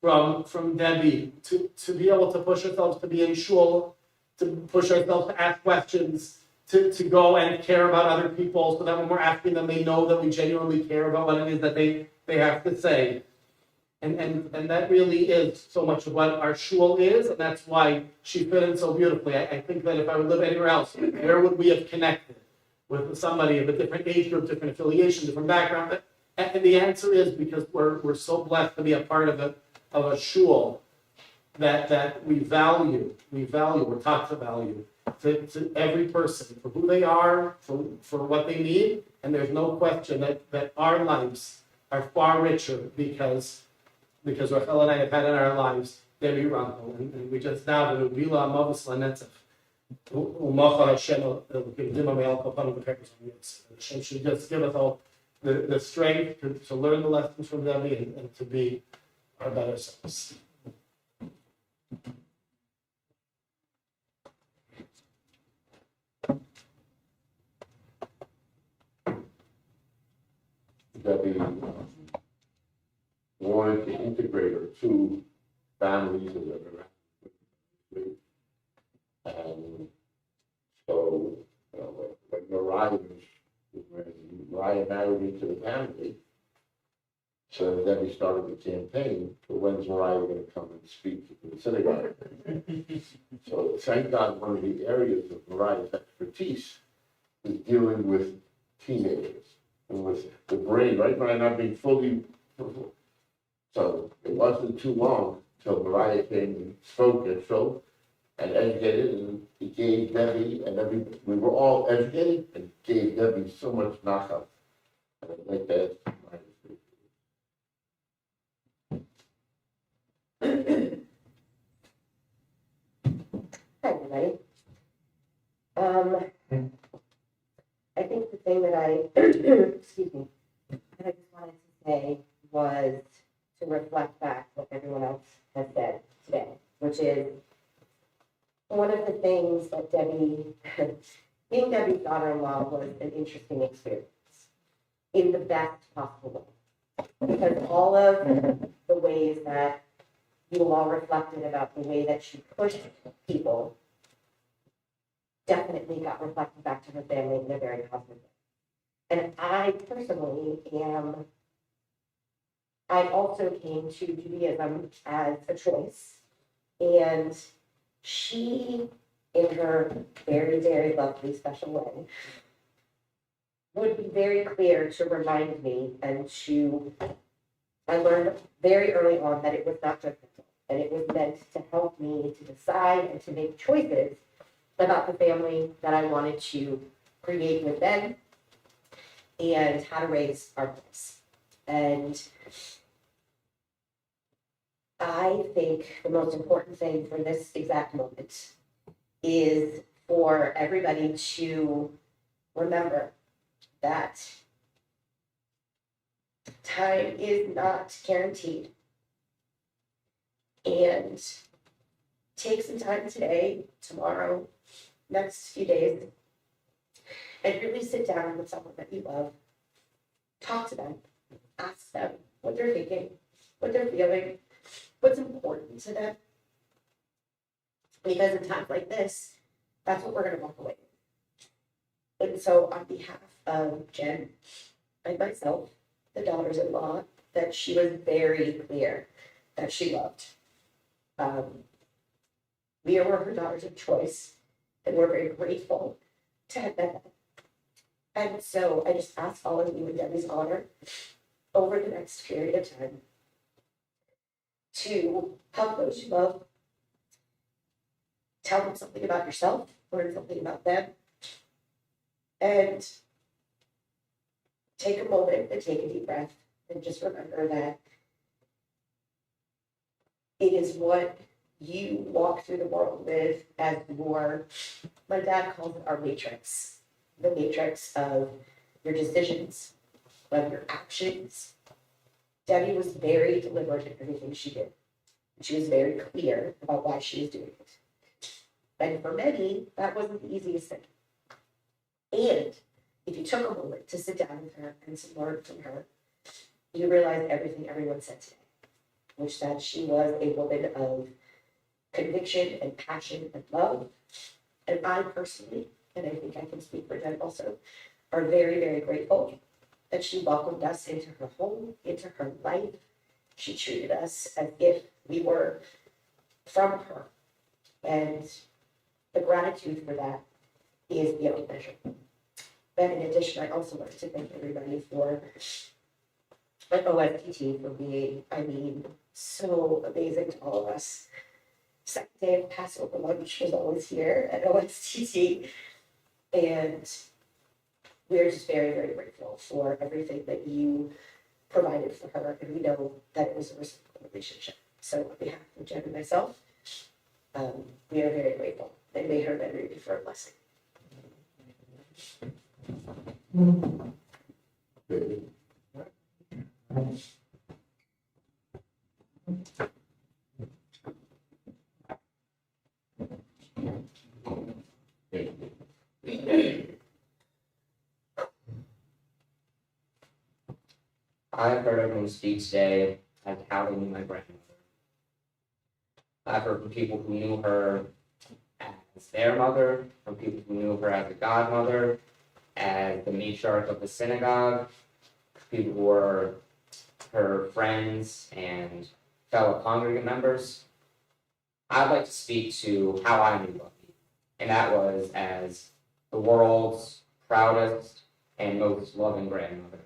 from Debbie to be able to push ourselves to be in shul, to push ourselves to ask questions, to go and care about other people, so that when we're asking them, they know that we genuinely care about what it is that they have to say. And that really is so much of what our shul is, and that's why she fit in so beautifully. I think that if I would live anywhere else, where would we have connected with somebody of a different age group, different affiliation, different background? And the answer is because we're so blessed to be a part of a shul that we value, we're taught to value to every person for who they are, for what they need, and there's no question that our lives are far richer because Rachel and I have had in our lives Debbie Runkle, and we just now the Vila Amavis Lanetzach. Hashem should just give us all the strength to learn the lessons from Debbie and to be our better selves. Debbie wanted to integrate her two families and live around. And so, when Mariah married into the family, so Debbie started the campaign for when's Mariah going to come and speak to the synagogue. So thank God one of the areas of Mariah's expertise is dealing with teenagers and with the brain, right? Mariah not being fully. So it wasn't too long till Mariah came and spoke and educated, and he gave Debbie we were all educated and gave Debbie so much nachat. And I'd like to ask Mariah to speak. Hi, everybody. what everyone else has said today, which is one of the things that being Debbie's daughter-in-law was an interesting experience in the best possible way. Because all of the ways that you all reflected about the way that she pushed people definitely got reflected back to her family in a very positive way. And I personally I also came to Judaism as a choice. And she, in her very, very lovely, special way, would be very clear to remind me I learned very early on that it was not judgmental, and it was meant to help me to decide and to make choices about the family that I wanted to create with them and how to raise our boys. And I think the most important thing for this exact moment is for everybody to remember that time is not guaranteed. And take some time today, tomorrow, next few days, and really sit down with someone that you love. Talk to them, ask them what they're thinking, what they're feeling, what's important to them. Because in times like this, that's what we're going to walk away with. And so on behalf of Jen and myself, the daughters-in-law, that she was very clear that she loved. We were her daughters of choice, and we're very grateful to have met them. And so I just ask all of you in Debbie's honor, over the next period of time, to help those you love, tell them something about yourself, learn something about them, and take a moment and take a deep breath and just remember that it is what you walk through the world with as my dad calls it our matrix, the matrix of your decisions, of your actions. Debbie was very deliberate in everything she did. She was very clear about why she was doing it. And for many, that wasn't the easiest thing. And if you took a moment to sit down with her and to learn from her, you realize everything everyone said today, which that she was a woman of conviction and passion and love. And I personally, and I think I can speak for Jen also, are very, very grateful that she welcomed us into her home, into her life. She treated us as if we were from her. And the gratitude for that is beyond measure. And in addition, I also wanted to thank everybody for OSTT for being, so amazing to all of us. Second day of Passover lunch was always here at OSTT. And we're just very, very grateful for everything that you provided for her. And we know that it was a reciprocal relationship. So on behalf of Jen and myself, we are very grateful. And may her memory be for a blessing. I've heard everyone speak today as how they knew my grandmother. I've heard from people who knew her as their mother, from people who knew her as a godmother, as the matriarch of the synagogue, people who were her friends and fellow congregant members. I'd like to speak to how I knew Bucky, and that was as the world's proudest and most loving grandmother.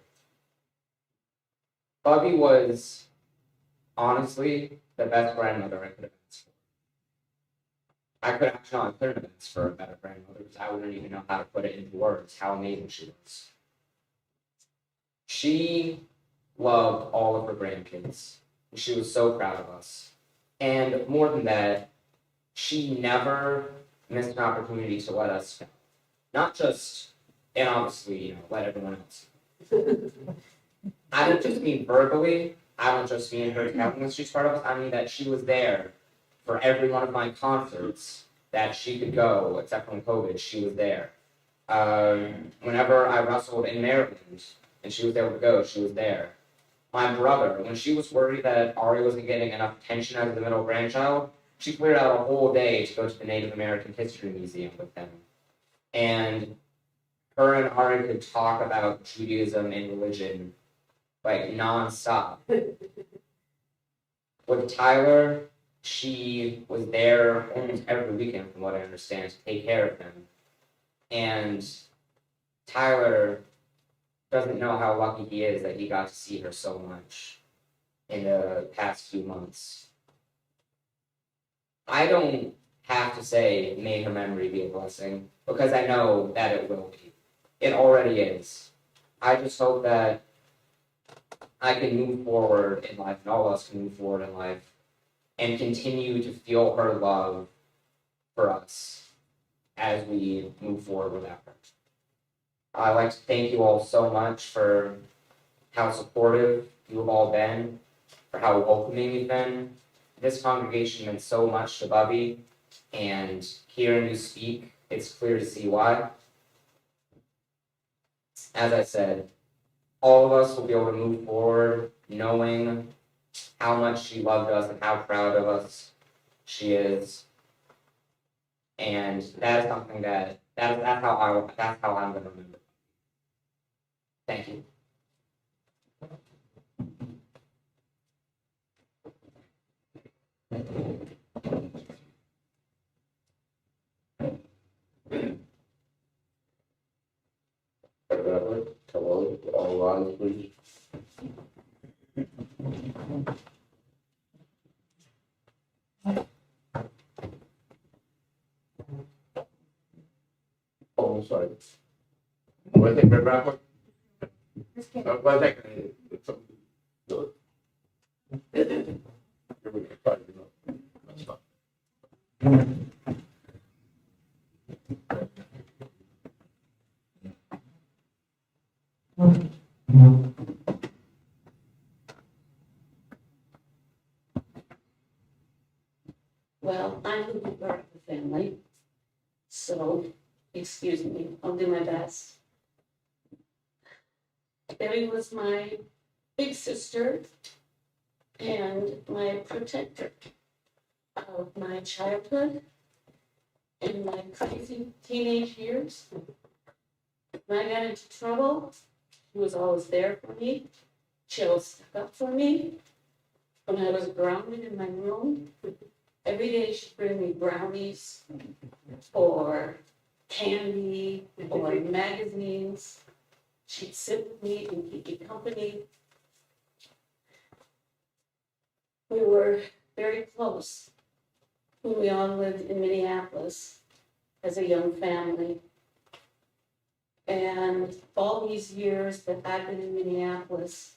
Bubby was honestly the best grandmother I could have asked for. I couldn't have asked for a better grandmother because I wouldn't even know how to put it into words how amazing she was. She loved all of her grandkids. She was so proud of us. And more than that, she never missed an opportunity to let us know. Not just, and obviously, let everyone else know. I don't just mean verbally, I don't just mean her having the Streets part of us, I mean that she was there for every one of my concerts that she could go, except from COVID, she was there. Whenever I wrestled in Maryland and she was able to go, she was there. My brother, when she was worried that Ari wasn't getting enough attention out of the middle grandchild, she cleared out a whole day to go to the Native American History Museum with him. And her and Ari could talk about Judaism and religion like nonstop. With Tyler, she was there almost every weekend, from what I understand, to take care of him. And Tyler doesn't know how lucky he is that he got to see her so much in the past few months. I don't have to say, may her memory be a blessing, because I know that it will be. It already is. I just hope that I can move forward in life, and all of us can move forward in life, and continue to feel her love for us as we move forward without her. I'd like to thank you all so much for how supportive you have all been, for how welcoming you've been. This congregation meant so much to Bubby, and hearing you speak, it's clear to see why. As I said, all of us will be able to move forward knowing how much she loved us and how proud of us she is. And that is something that's how I'm gonna remember. Thank you. Hello, all rise, please. Oh, I'm sorry. One second, Reverend. One second. Here we go. Try to do it. That's fine. Well, I'm the member of the family, so excuse me, I'll do my best. Debbie was my big sister and my protector of my childhood and my crazy teenage years. When I got into trouble, she was always there for me. She always stuck up for me. When I was grounded in my room, every day she'd bring me brownies or candy or magazines. She'd sit with me and keep me company. We were very close when we all lived in Minneapolis as a young family. And all these years that I've been in Minneapolis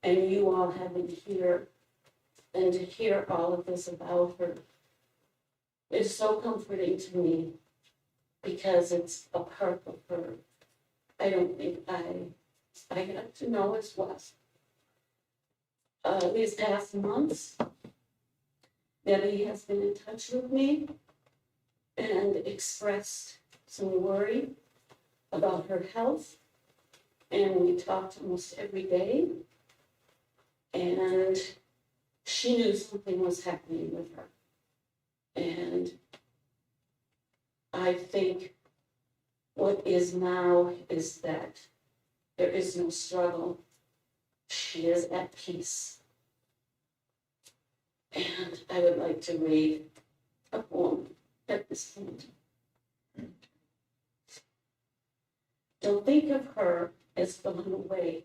and you all have been here, and to hear all of this about her is so comforting to me because it's a part of her I don't think I got to know as well. These past months, Debbie has been in touch with me and expressed some worry about her health. And we talked almost every day. And she knew something was happening with her. And I think what is now is that there is no struggle. She is at peace. And I would like to read a poem at this point. Don't think of her as gone away.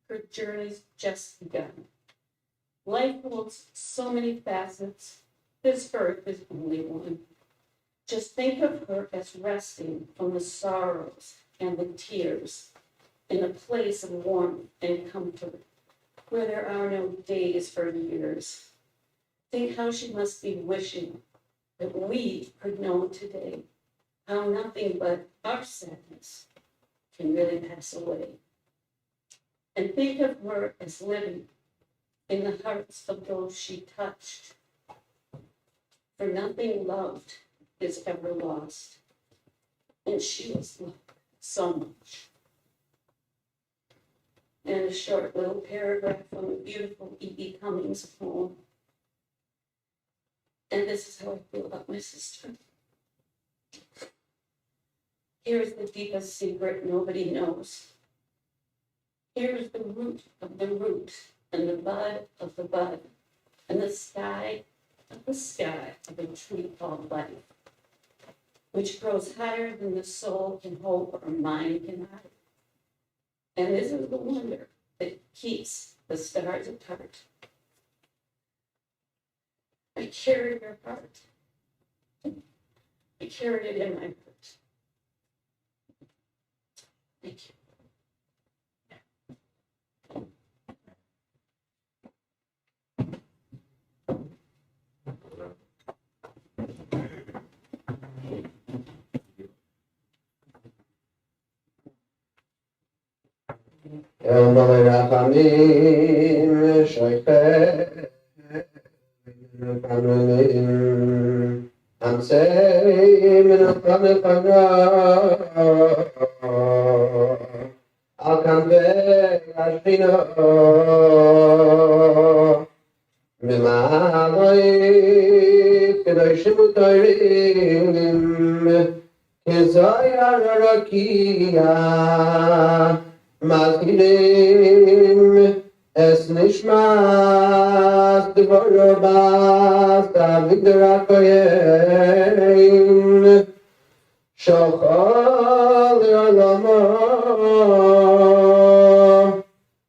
Her journey's just begun. Life holds so many facets. This birth is only one. Just think of her as resting from the sorrows and the tears in a place of warmth and comfort where there are no days for years. Think how she must be wishing that we could know today how nothing but our sadness can really pass away. And think of her as living in the hearts of those she touched. For nothing loved is ever lost, and she was loved so much. And a short little paragraph from a beautiful E.B. Cummings poem. And this is how I feel about my sister. Here's the deepest secret nobody knows. Here's the root of the root, and the bud of the bud, and the sky of the sky of a tree called life, which grows higher than the soul can hope or mind can hide. And this is the wonder that keeps the stars apart. I carry your heart. I carried it in my heart. Thank you. يوم الرحمين شيخي أمسي من الطريق أكن بأشقنا بما ضيف كده شمترين كزايا ركيا مزگیریم اس نشماس دور باز تابید رکوین شخال علما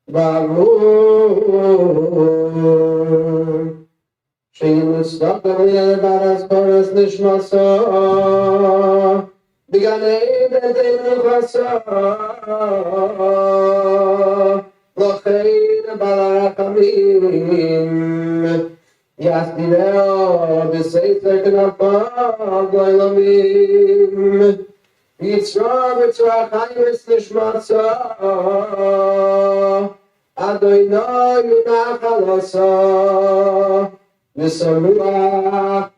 بارون شین مستقبل بر از پرس نشماسا بگنه دل خسا لخیر برقمیم یستی را بسیطر کنفا گویلمیم یترا بترا خیمس نشماسا ادوینا یونا خلاسا بسموع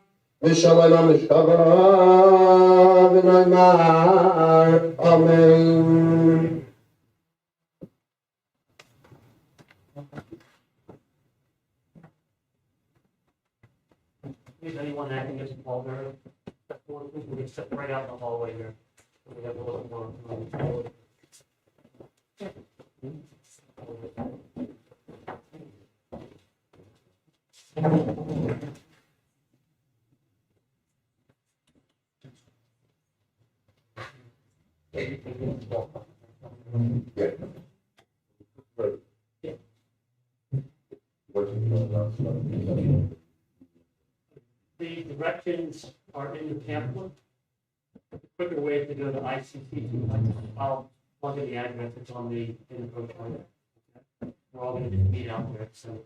بشالله مشکبا بنایمار آمین. Is anyone acting as a pallbearer? Step forward, please. We can step right out in the hallway here. We have a little more room. The directions are in the pamphlet. The quicker way is to go to ICT. I'll plug in the address that's on the in the brochure. We're all going to just meet out there. So.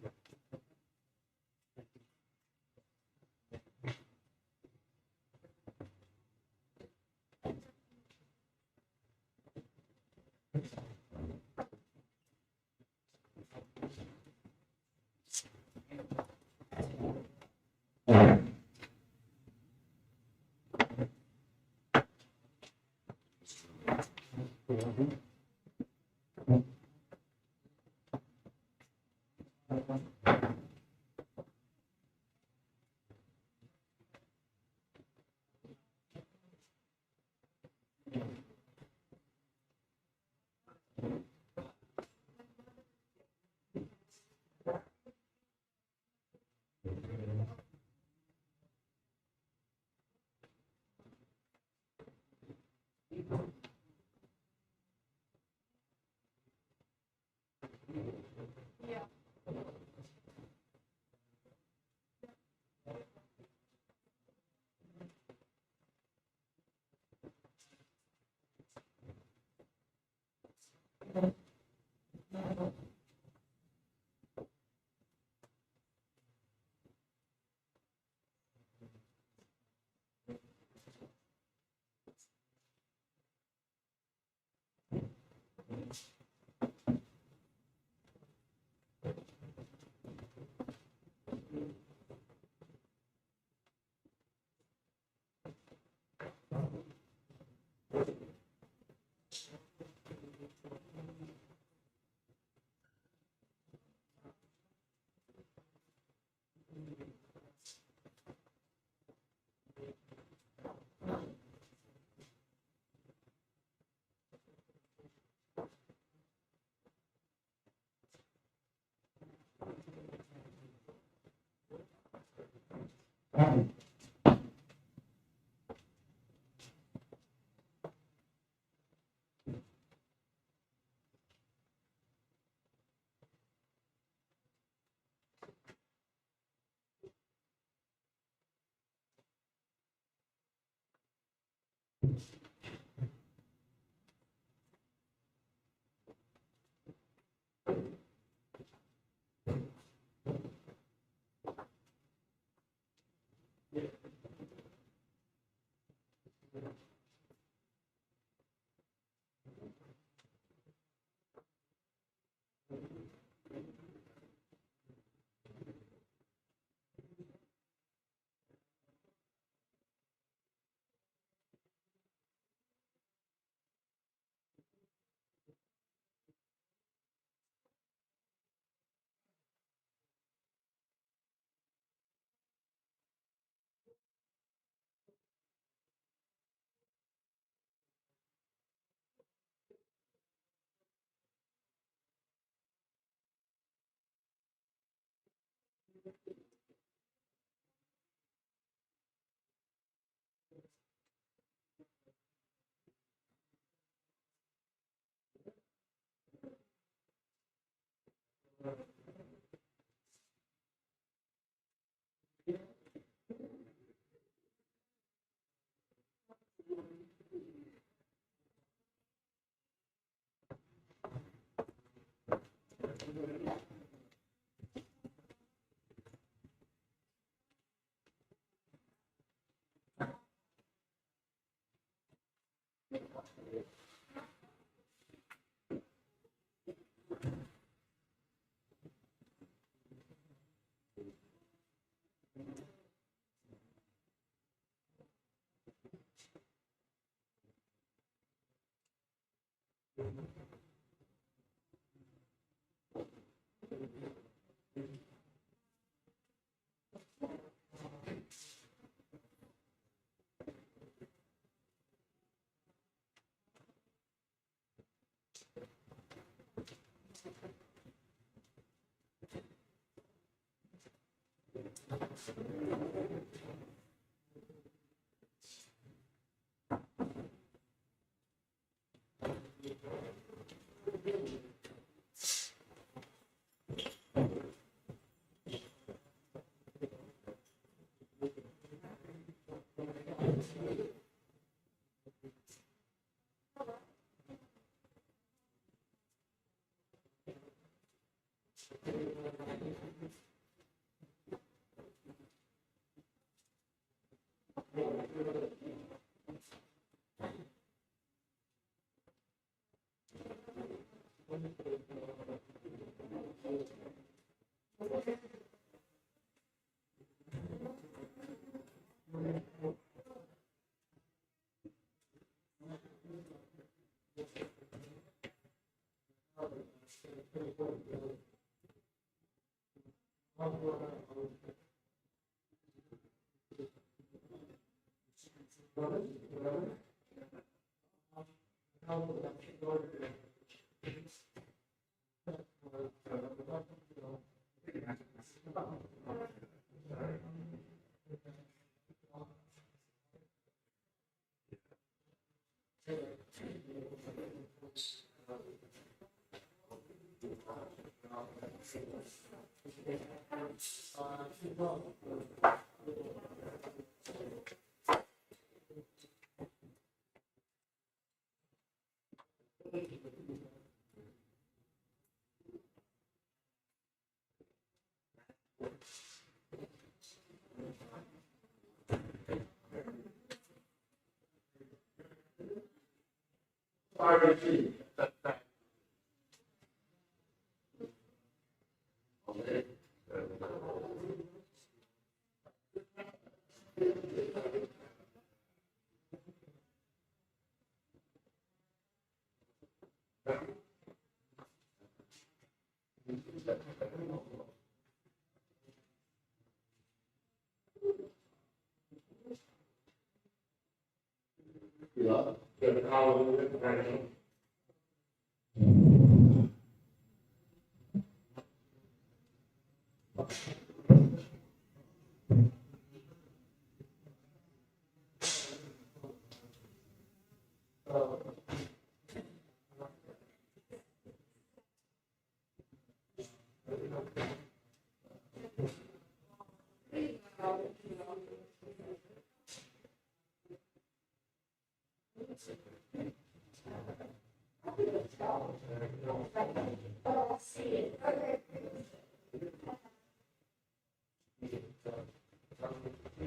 Yeah, get a column with it.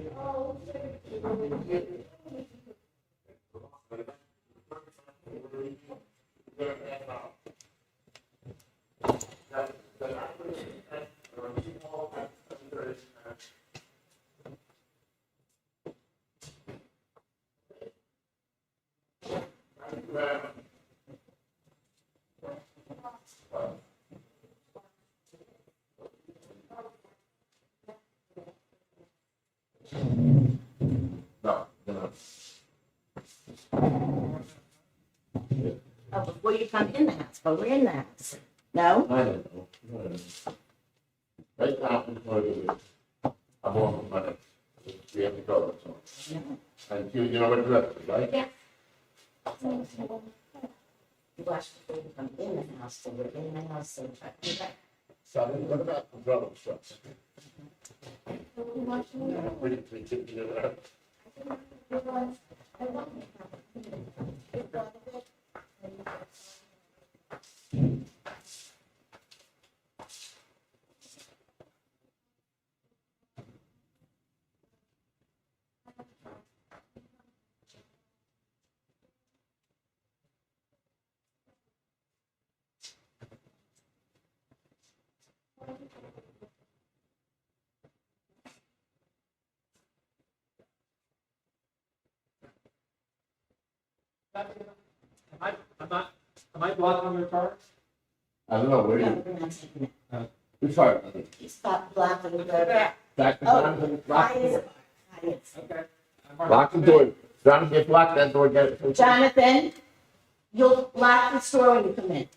No, no. Oh, before you come in the house, but we're in the house. No? I don't know. Right now, I'm on my minutes. We have to go, so. And you know what direction, right? Yeah. You watch before you come in the house, so we're in the house, so okay. So what about the dwelling structure? We do that. Am I blocking your car? I don't know, where No, you, we're not taking it. which part? You stop blocking the. Back to Oh, Jonathan, lock the door. Hyatt's. Okay. Lock the door. Jonathan, if lock that door, get it. Jonathan, you'll lock the store when you come in.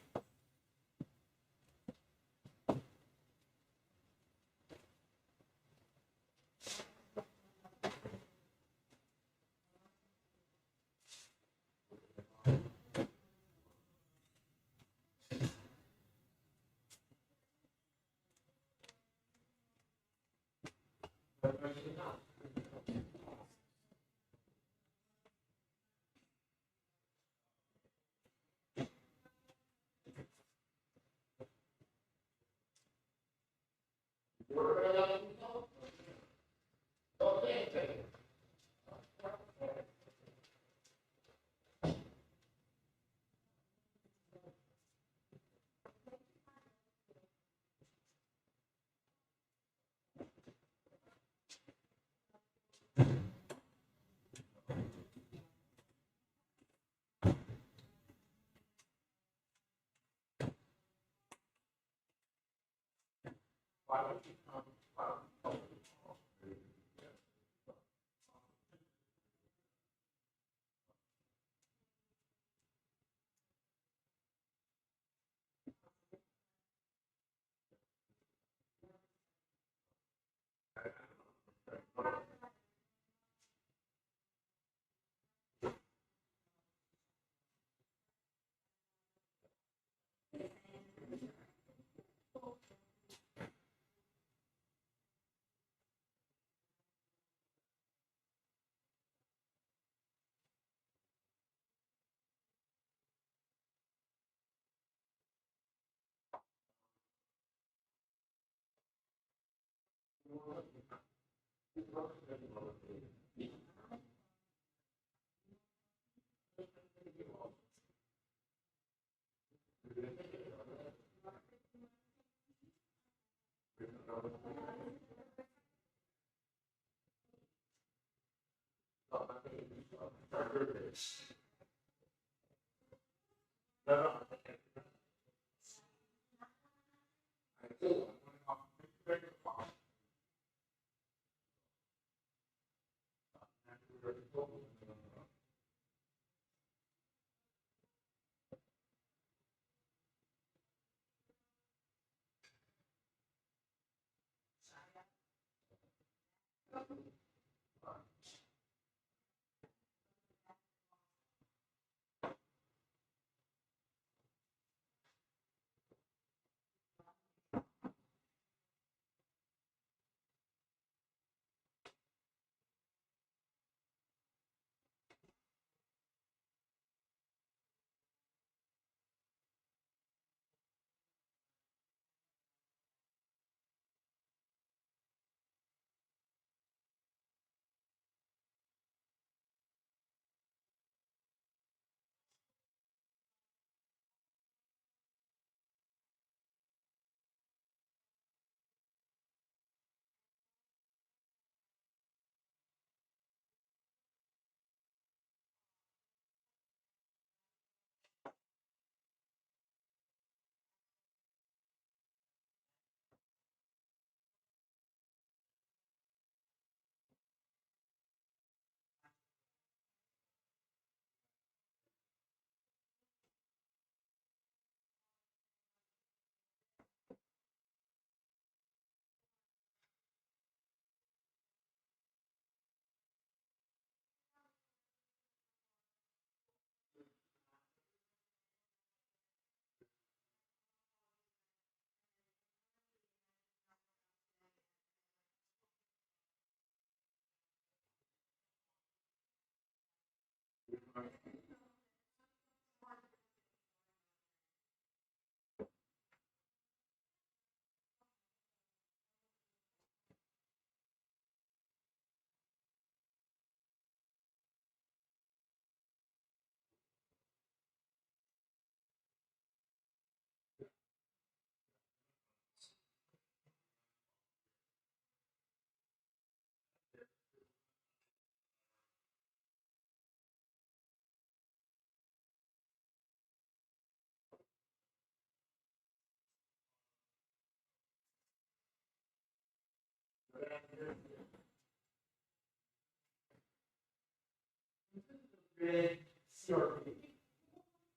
with CRP.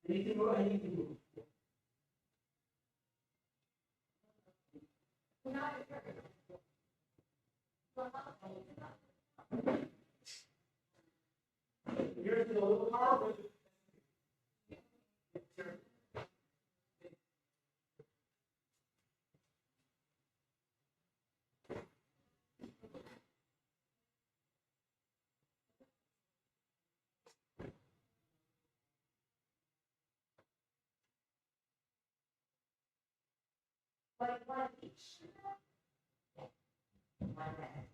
And you can go ahead and move. Here's the little car with One each. One bag.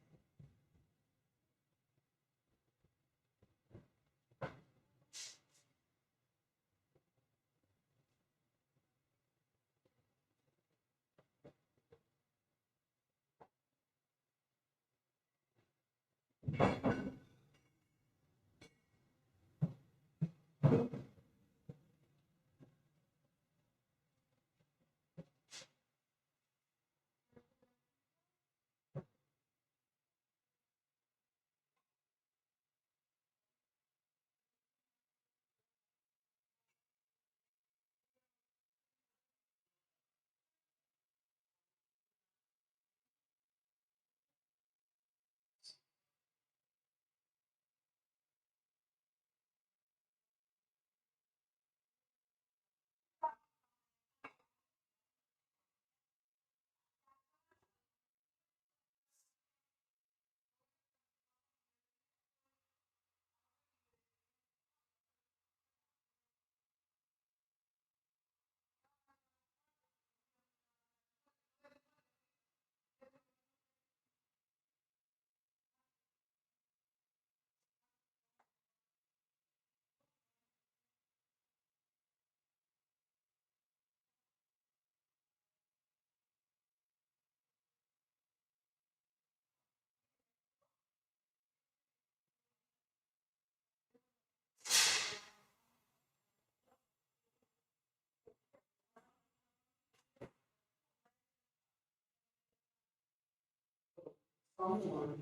someone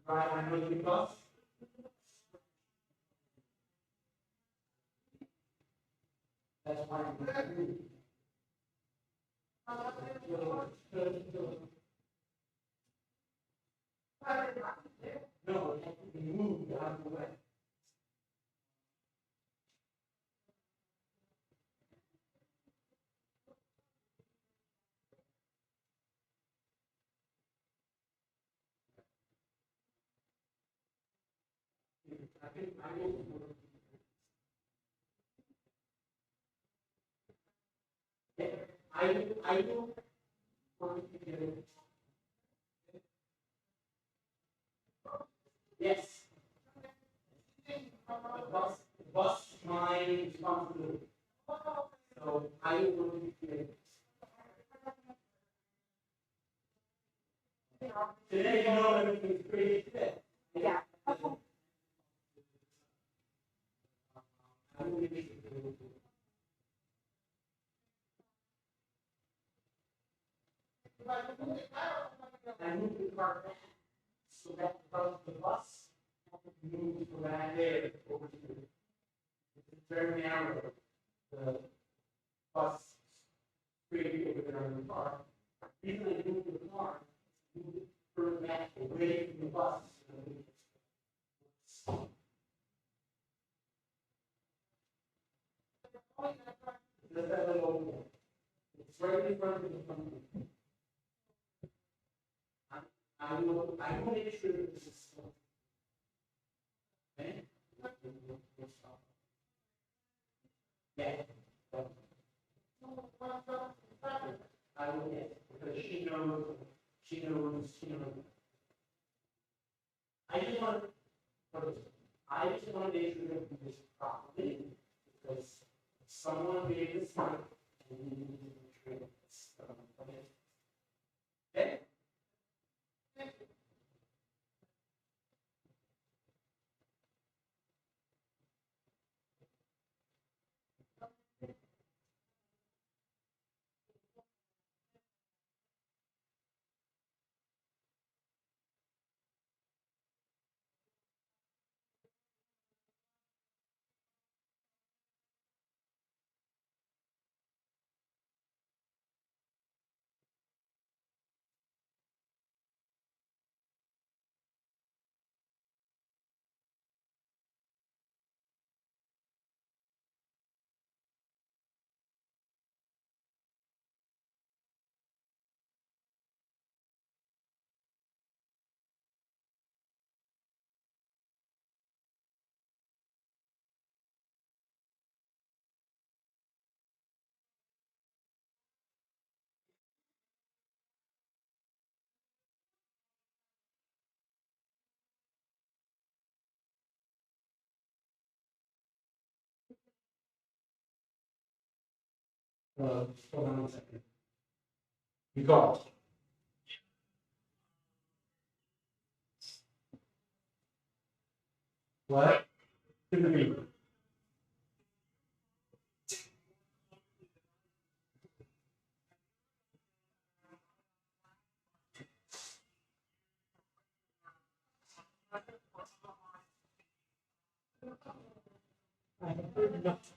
drive under the bus. That's why I'm agree. No, it has to be moved out of the way. I think I will. I will want to get it. Yes. The bus is my responsibility. So I will get it. Today, you know, everything's pretty fit. Yeah. I will get it. I move the car back so that the bus moves from that there over to it's very narrow. The bus really over there in the car. Even I move the car, move it further back away from the bus. Just that little, it's right in front of the front. I will make sure that this is. Okay? Yeah. I will get, because she knows. I just want, I just want to make sure that we do this properly, because someone made this money, and we need to make sure that it's, okay? Okay? Hold on one second. You call. What? Couldn't hear you. I heard nothing.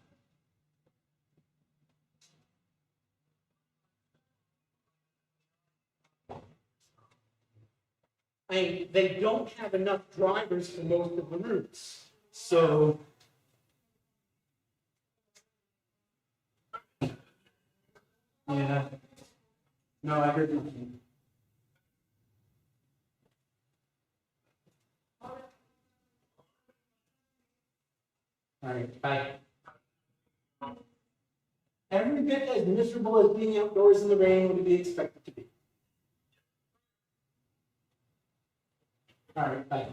They don't have enough drivers for most of the routes, so. Yeah. No, I heard nothing. All right, bye. Every bit as miserable as being outdoors in the rain would be expected to be. All right, bye.